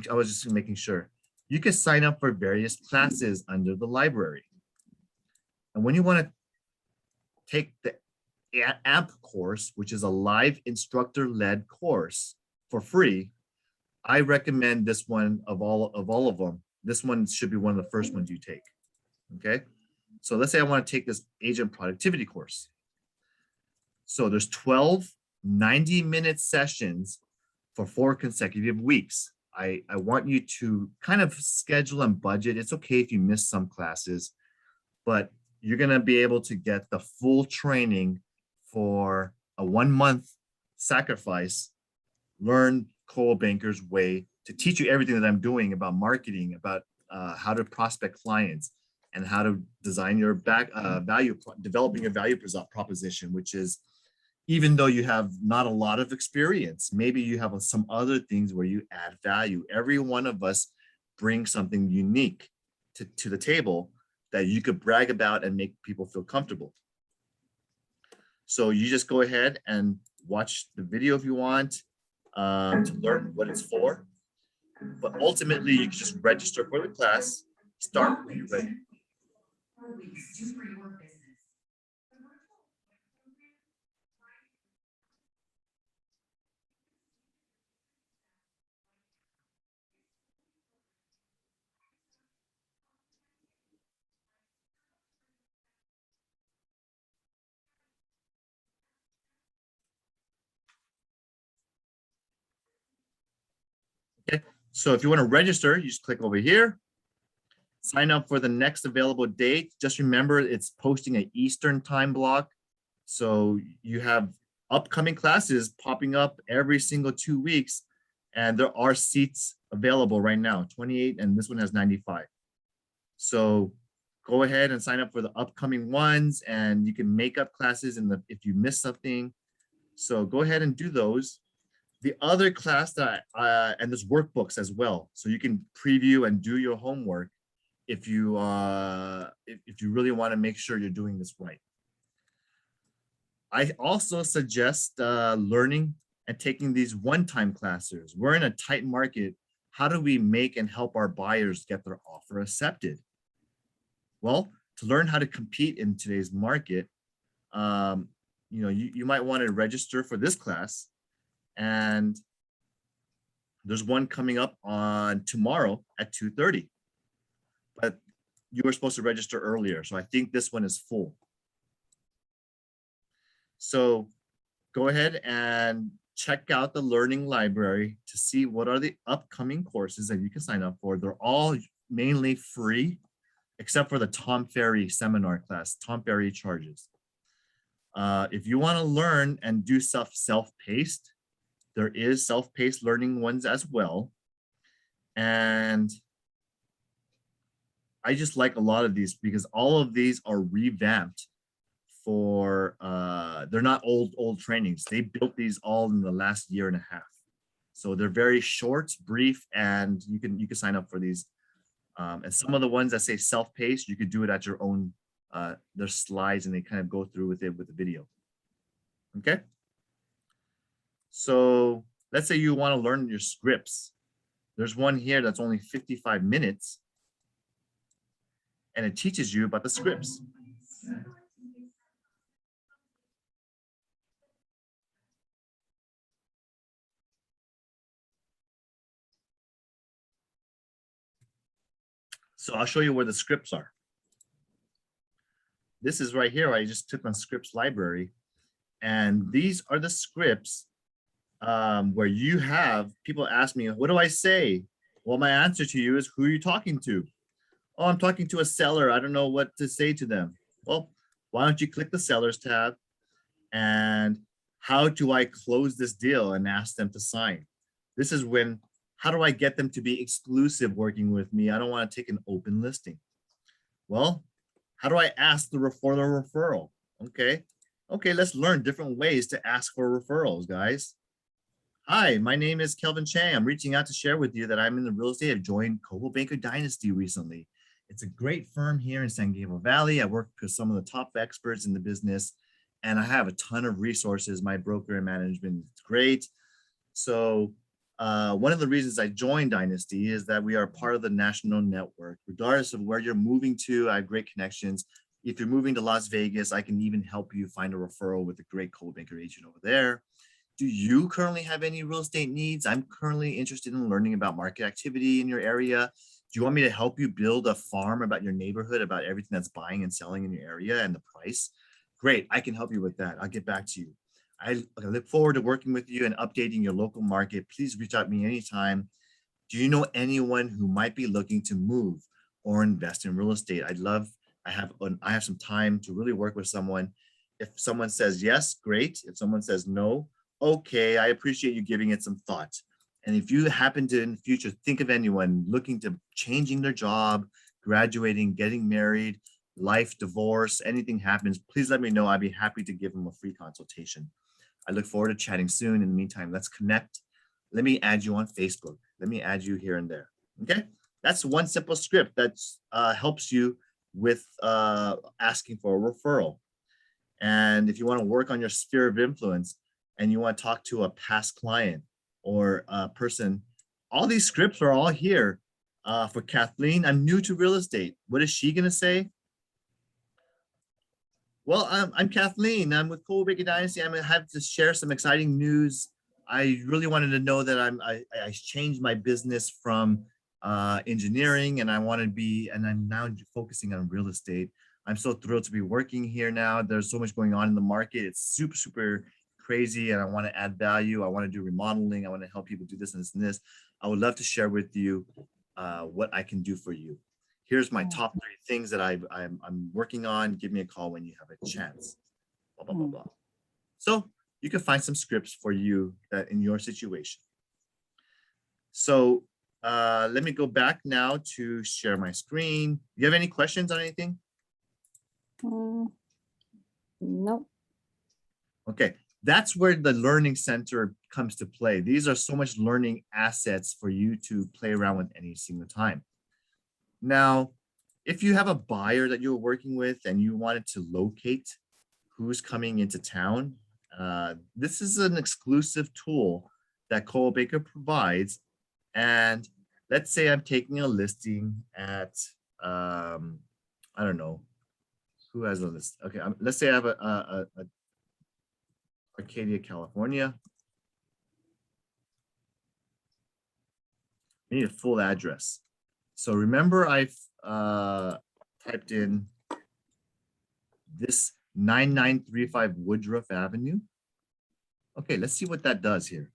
I was just making sure. You can sign up for various classes under the library. And when you want to take the AMP course, which is a live instructor-led course for free, I recommend this one of all of them. This one should be one of the first ones you take, okay? So let's say I want to take this agent productivity course. So there's 12 90-minute sessions for 4 consecutive weeks. I want you to kind of schedule and budget. It's okay if you miss some classes, but you're going to be able to get the full training for a 1-month sacrifice. Learn Coldwell Banker's way to teach you everything that I'm doing about marketing, about how to prospect clients, and how to design your developing your value proposition, which is, even though you have not a lot of experience, maybe you have some other things where you add value. Every one of us brings something unique to the table that you could brag about and make people feel comfortable. So you just go ahead and watch the video if you want to learn what it's for. But ultimately, you can just register for the class, start when you're ready. Okay, so if you want to register, you just click over here, sign up for the next available date. Just remember, it's posting an Eastern time block. So you have upcoming classes popping up every single 2 weeks, and there are seats available right now, 28, and this one has 95. So go ahead and sign up for the upcoming ones, and you can make up classes if you miss something. So go ahead and do those. The other class that, and there's workbooks as well. So you can preview and do your homework if you really want to make sure you're doing this right. I also suggest learning and taking these one-time classes. We're in a tight market. how do we make and help our buyers get their offer accepted? Well, to learn how to compete in today's market, you might want to register for this class, and there's one coming up on tomorrow at 2:30, but you were supposed to register earlier, so I think this one is full. So go ahead and check out the learning library to see what are the upcoming courses that you can sign up for. They're all mainly free, except for the Tom Ferry seminar class. Tom Ferry charges. If you want to learn and do stuff self-paced, there is self-paced learning ones as well. And I just like a lot of these because all of these are revamped for, they're not old trainings. They built these all in the last year and a half. So they're very short, brief, and you can sign up for these. And some of the ones that say self-paced, you could do it at your own, there's slides and they kind of go through with it with the video. Okay. So let's say you want to learn your scripts. There's one here that's only 55 minutes and it teaches you about the scripts. So I'll show you where the scripts are. This is right here. I just took on scripts library, and these are the scripts where you have people ask me, what do I say? Well, my answer to you is, who are you talking to? Oh, I'm talking to a seller. I don't know what to say to them. Well, why don't you click the sellers tab and how do I close this deal and ask them to sign? This is when, how do I get them to be exclusive working with me? I don't want to take an open listing. Well, how do I ask for the referral? Okay, let's learn different ways to ask for referrals, guys. Hi, my name is Kelvin Chang. I'm reaching out to share with you that I'm in the real estate. I've joined Coldwell Banker Dynasty recently. It's a great firm here in San Gabriel Valley. I work with some of the top experts in the business, and I have a ton of resources. My broker and management is great. So one of the reasons I joined Dynasty is that we are part of the national network. Regardless of where you're moving to, I have great connections. If you're moving to Las Vegas, I can even help you find a referral with a great Coldwell Banker agent over there. Do you currently have any real estate needs? I'm currently interested in learning about market activity in your area. Do you want me to help you build a farm about your neighborhood, about everything that's buying and selling in your area and the price? Great, I can help you with that. I'll get back to you. I look forward to working with you and updating your local market. Please reach out to me anytime. Do you know anyone who might be looking to move or invest in real estate? I have some time to really work with someone. If someone says yes, great. If someone says no, okay, I appreciate you giving it some thought. And if you happen to in the future think of anyone looking to changing their job, graduating, getting married, life, divorce, anything happens, please let me know. I'd be happy to give them a free consultation. I look forward to chatting soon. In the meantime, let's connect. Let me add you on Facebook. Let me add you here and there. Okay, that's one simple script that helps you with asking for a referral. And if you want to work on your sphere of influence and you want to talk to a past client or a person, all these scripts are all here. For Kathleen, I'm new to real estate. What is she going to say? Well, I'm Kathleen. I'm with Coldwell Banker Dynasty. I'm going to have to share some exciting news. I really wanted to know that I changed my business from engineering, and I'm now focusing on real estate. I'm so thrilled to be working here now. There's so much going on in the market. It's super, super crazy, and I want to add value. I want to do remodeling. I want to help people do this and this and this. I would love to share with you what I can do for you. Here's my top 3 things that I'm working on. Give me a call when you have a chance. Blah, blah, blah, blah. So you can find some scripts for you in your situation. So let me go back now to share my screen. Do you have any questions on anything? No. Okay, that's where the learning center comes to play. These are so much learning assets for you to play around with any single time. Now, if you have a buyer that you're working with and you wanted to locate who's coming into town, this is an exclusive tool that Coldwell Banker provides. And let's say I'm taking a listing at, I don't know, who has a list? Okay, let's say I have a Arcadia, California. I need a full address. So remember I've typed in this 9935 Woodruff Avenue. Okay, let's see what that does here.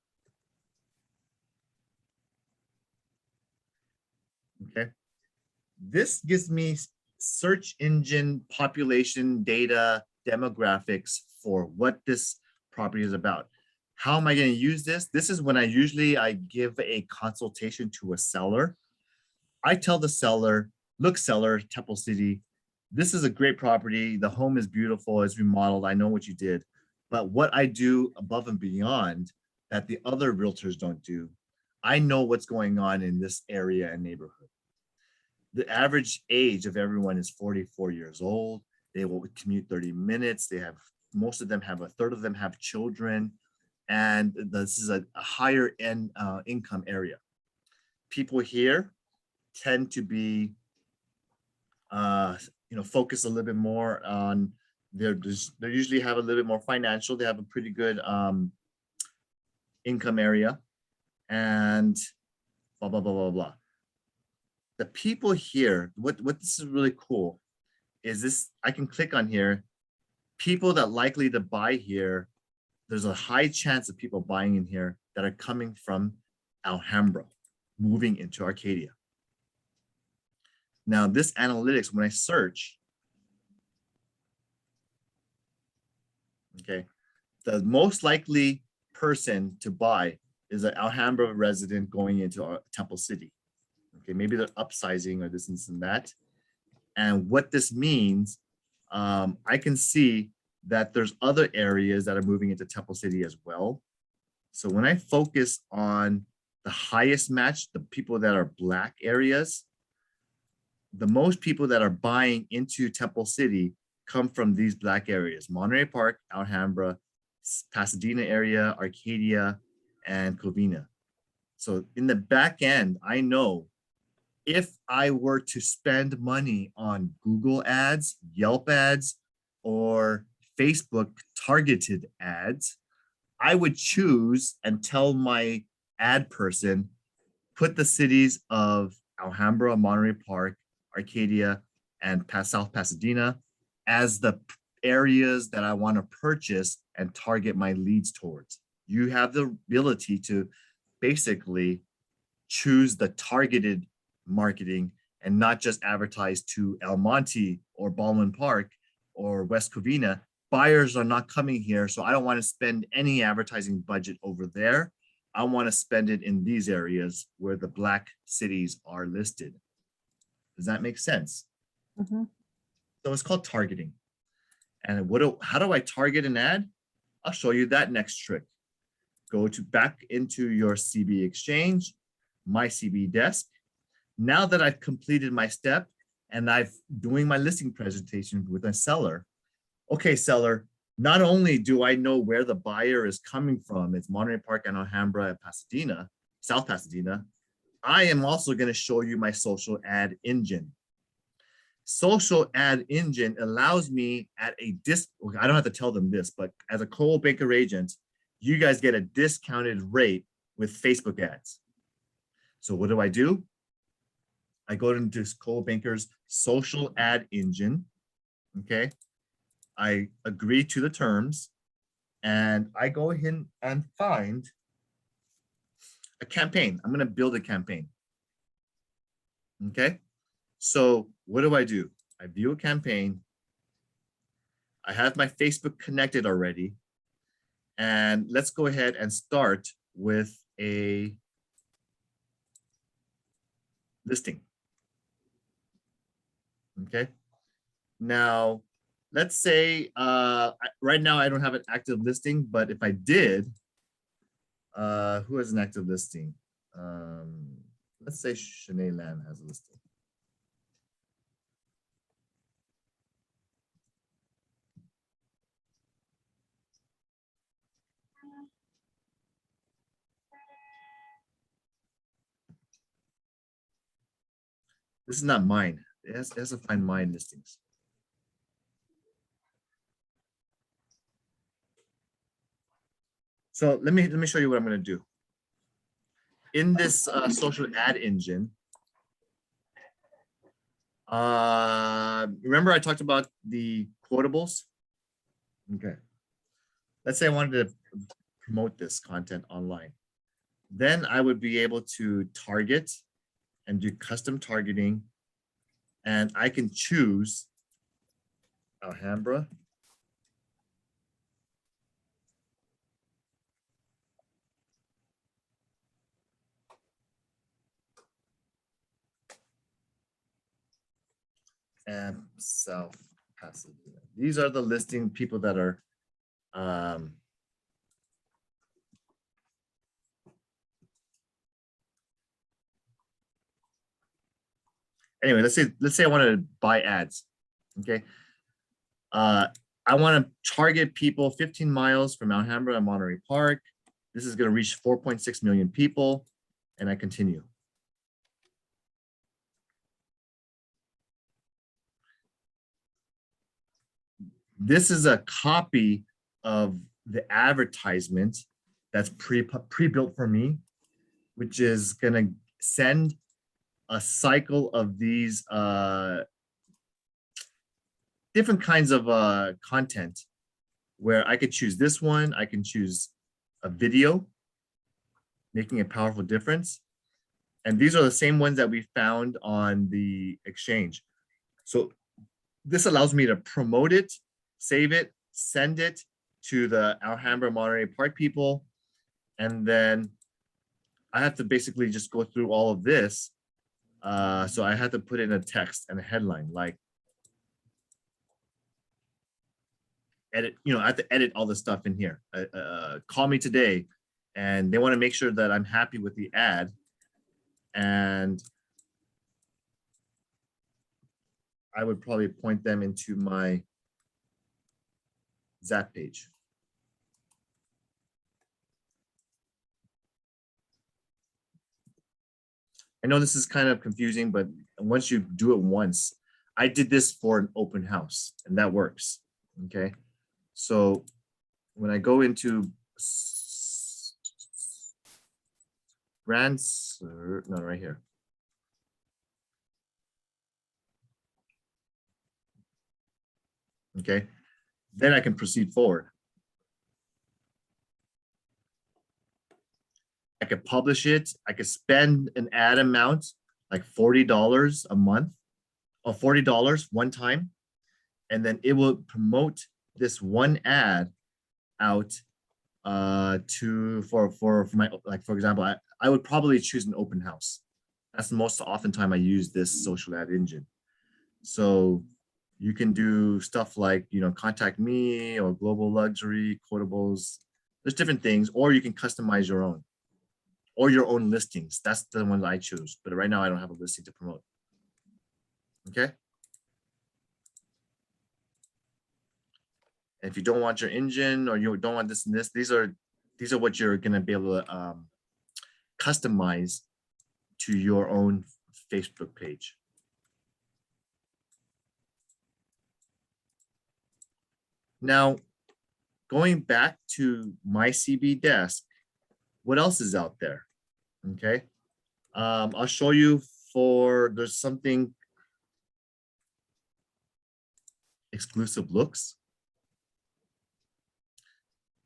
Okay, this gives me search engine population data demographics for what this property is about. How am I going to use this? This is when I give a consultation to a seller. I tell the seller, look, seller, Temple City, this is a great property. The home is beautiful, it's remodeled. I know what you did. But what I do above and beyond that the other realtors don't do, I know what's going on in this area and neighborhood. The average age of everyone is 44 years old. They will commute 30 minutes. They have, most of them have, a third of them have children. And this is a higher end income area. People here tend to be, focus a little bit more on they usually have a little bit more financial. They have a pretty good income area, and blah blah blah blah blah. The people here, what this is really cool is this. I can click on here. People that likely to buy here. There's a high chance of people buying in here that are coming from Alhambra, moving into Arcadia. Now, this analytics, when I search, okay, the most likely person to buy is an Alhambra resident going into Temple City. Okay, maybe they're upsizing or this and that. And what this means, I can see that there's other areas that are moving into Temple City as well. So when I focus on the highest match, the people that are Black areas, the most people that are buying into Temple City come from these Black areas: Monterey Park, Alhambra, Pasadena area, Arcadia, and Covina. So in the back end, I know if I were to spend money on Google ads, Yelp ads, or Facebook targeted ads, I would choose and tell my ad person, put the cities of Alhambra, Monterey Park, Arcadia, and South Pasadena as the areas that I want to purchase and target my leads towards. You have the ability to basically choose the targeted marketing and not just advertise to El Monte or Baldwin Park or West Covina. Buyers are not coming here, so I don't want to spend any advertising budget over there. I want to spend it in these areas where the Black cities are listed. Does that make sense? Mm-hmm. So it's called targeting. And how do I target an ad? I'll show you that next trick. Go back into your CB Exchange, my CB desk. Now that I've completed my step and I've doing my listing presentation with a seller, okay, seller, not only do I know where the buyer is coming from, it's Monterey Park and Alhambra and Pasadena, South Pasadena, I am also going to show you my social ad engine. Social ad engine allows me at a I don't have to tell them this, but as a Coldwell Banker agent, you guys get a discounted rate with Facebook ads. So what do? I go into Coldwell Banker's social ad engine, okay? I agree to the terms, and I go ahead and find a campaign. I'm going to build a campaign. Okay. So what do? I view a campaign. I have my Facebook connected already. And let's go ahead and start with a listing. Okay. Now, let's say right now I don't have an active listing, but if I did, who has an active listing? Let's say Shanae Lam has a listing. This is not mine. It has to find mine listings. So let me show you what I'm going to do. In this social ad engine, remember I talked about the quotables? Okay. Let's say I wanted to promote this content online. Then I would be able to target and do custom targeting. And I can choose Alhambra. And South Pasadena. These are the listing people that are anyway, let's say I want to buy ads. Okay. I want to target people 15 miles from Alhambra and Monterey Park. This is going to reach 4.6 million people. And I continue. This is a copy of the advertisement that's pre-built for me, which is going to send a cycle of these different kinds of content where I could choose this one. I can choose a video, making a powerful difference. And these are the same ones that we found on the exchange. So this allows me to promote it, save it, send it to the Alhambra Monterey Park people. And then I have to basically just go through all of this. So I had to put in a text and a headline, like edit, I have to edit all the stuff in here. Call me today. And they want to make sure that I'm happy with the ad. And I would probably point them into my Zap page. I know this is kind of confusing, but once you do it once, I did this for an open house and that works. Okay. So when I go into brands, no, right here. Okay. Then I can proceed forward. I could publish it. I could spend an ad amount like $40 a month or $40 one time. And then it will promote this one ad out for my, like, for example, I would probably choose an open house. That's the most often time I use this social ad engine. So you can do stuff like, contact me or global luxury, quotables. There's different things, or you can customize your own. Or your own listings. That's the one that I choose. But right now I don't have a listing to promote. Okay. And if you don't want your engine or you don't want this and this, these are what you're going to be able to customize to your own Facebook page. Now, going back to my CB desk, what else is out there? Okay. I'll show you there's something exclusive looks.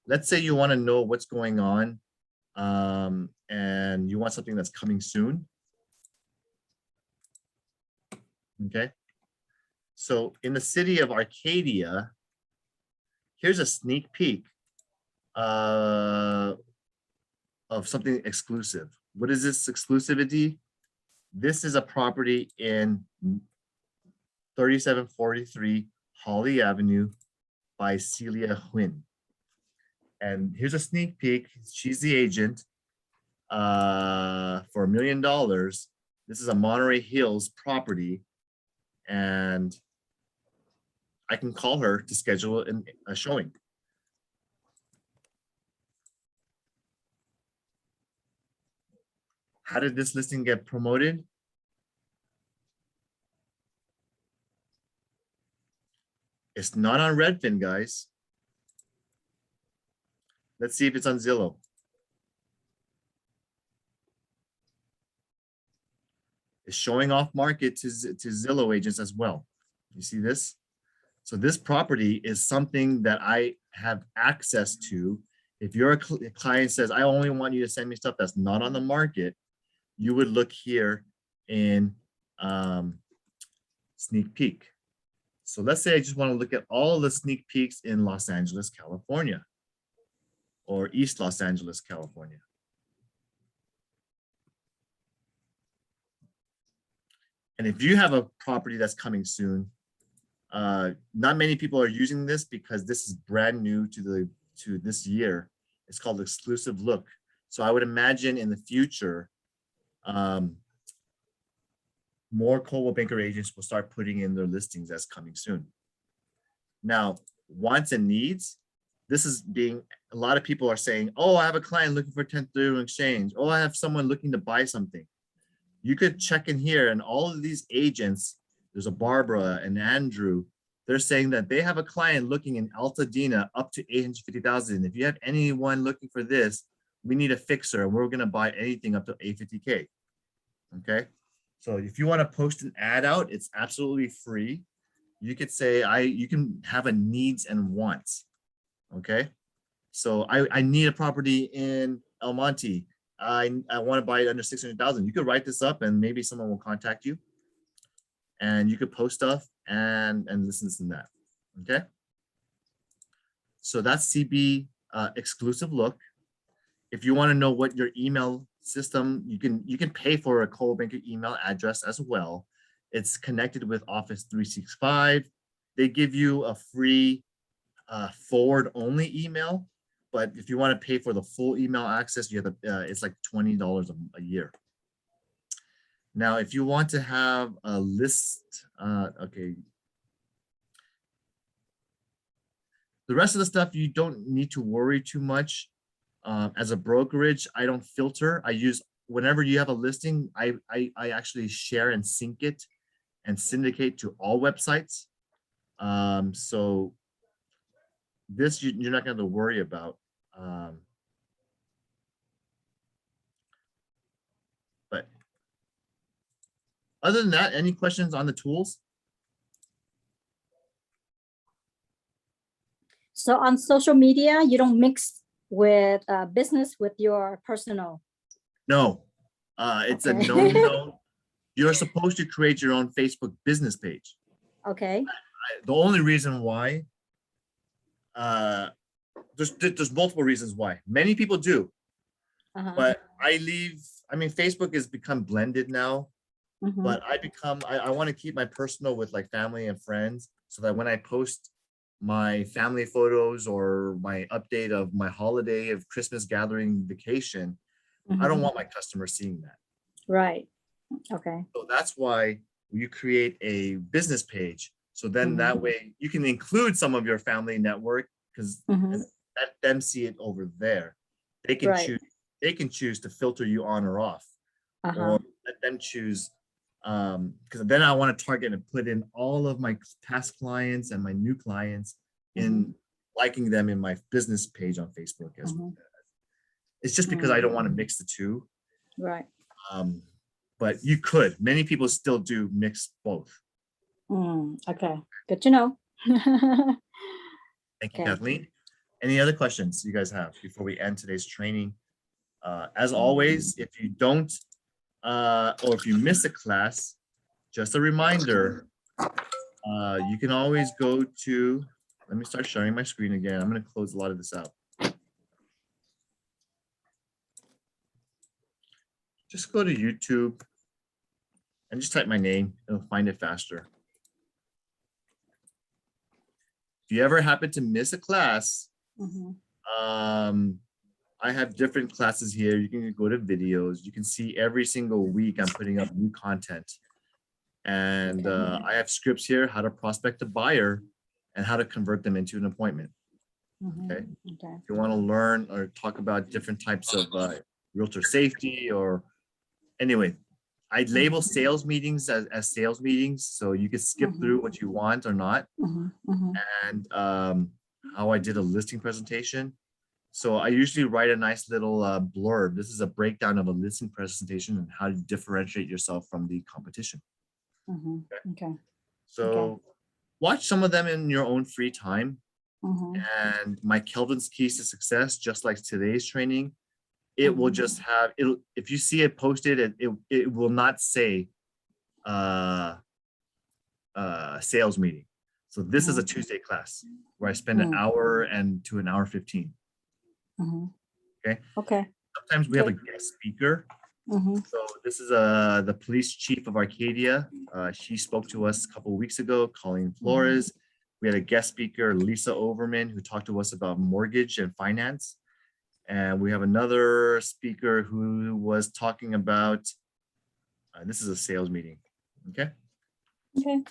Let's say you want to know what's going on and you want something that's coming soon. Okay. So in the city of Arcadia, here's a sneak peek of something exclusive. What is this exclusivity? This is a property in 3743 Holly Avenue by Celia Huynh. And here's a sneak peek. She's the agent for $1 million. This is a Monterey Hills property. And I can call her to schedule a showing. How did this listing get promoted? It's not on Redfin, guys. Let's see if it's on Zillow. It's showing off market to Zillow agents as well. You see this? So this property is something that I have access to. If your client says, I only want you to send me stuff that's not on the market, you would look here in sneak peek. So let's say I just want to look at all the sneak peeks in Los Angeles, California, or East Los Angeles, California. And if you have a property that's coming soon, not many people are using this because this is brand new to this year. It's called exclusive look. So I would imagine in the future, more Coldwell Banker agents will start putting in their listings as coming soon. Now, wants and needs, this is being, a lot of people are saying, oh, I have a client looking for 1031 exchange. Oh, I have someone looking to buy something. You could check in here, and all of these agents, there's a Barbara and Andrew, they're saying that they have a client looking in Altadena up to 850,000. If you have anyone looking for this, we need a fixer, and we're gonna buy anything up to 850K, okay? So if you wanna post an ad out, it's absolutely free. You could say, you can have a needs and wants, okay? So I need a property in El Monte. I want to buy it under 600,000. You could write this up and maybe someone will contact you and you could post stuff and listen to that. Okay. So that's CB exclusive look. If you want to know what your email system, you can pay for a Coldwell Banker email address as well. It's connected with Office 365. They give you a free forward only email. But if you want to pay for the full email access, you have to, it's like $20 a year. Now, if you want to have a list, okay. The rest of the stuff, you don't need to worry too much. As a brokerage, I don't filter. I use, whenever you have a listing, I actually share and sync it and syndicate to all websites. So this, you're not going to worry about. But other than that, any questions on the tools? So on social media, you don't mix with business with your personal? No, it's a no. You're supposed to create your own Facebook business page. Okay. The only reason why, there's multiple reasons why. Many people do, but I mean, Facebook has become blended now, but I want to keep my personal with like family and friends so that when I post my family photos or my update of my holiday of Christmas gathering vacation, I don't want my customers seeing that. Right. Okay. So that's why you create a business page. So then that way you can include some of your family network because let them see it over there. They can choose. They can choose to filter you on or off, or let them choose. Because then I want to target and put in all of my past clients and my new clients in liking them in my business page on Facebook as well. It's just because I don't want to mix the two. Right. But you could. Many people still do mix both. Okay, good to know. Thank you, Kathleen. Any other questions you guys have before we end today's training? As always, if you don't, or if you miss a class, just a reminder, you can always go to, let me start sharing my screen again. I'm going to close a lot of this out. Just go to YouTube and just type my name. It'll find it faster. If you ever happen to miss a class, I have different classes here. You can go to videos. You can see every single week I'm putting up new content. And I have scripts here, how to prospect a buyer and how to convert them into an appointment. Okay. If you want to learn or talk about different types of realtor safety or anyway, I label sales meetings as sales meetings, so you can skip through what you want or not. And how I did a listing presentation. So I usually write a nice little blurb. This is a breakdown of a listing presentation and how to differentiate yourself from the competition. Okay. So watch some of them in your own free time. And my Kelvin's Keys to Success, just like today's training, it will just have, if you see it posted, it will not say sales meeting. So this is a Tuesday class where I spend an hour to an hour 15. Okay. Okay. Sometimes we have a guest speaker. So this is the police chief of Arcadia. She spoke to us a couple of weeks ago, Colleen Flores. We had a guest speaker, Lisa Overman, who talked to us about mortgage and finance. And we have another speaker who was talking about, this is a sales meeting. Okay. Okay.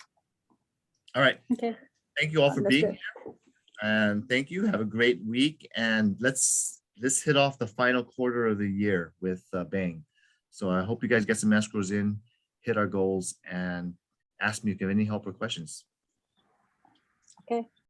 All right. Okay. Thank you all for That's being good. here. And thank you. Have a great week. And let's hit off the final quarter of the year with a bang. So I hope you guys get some escrows in, hit our goals, and ask me if you have any help or questions. Okay.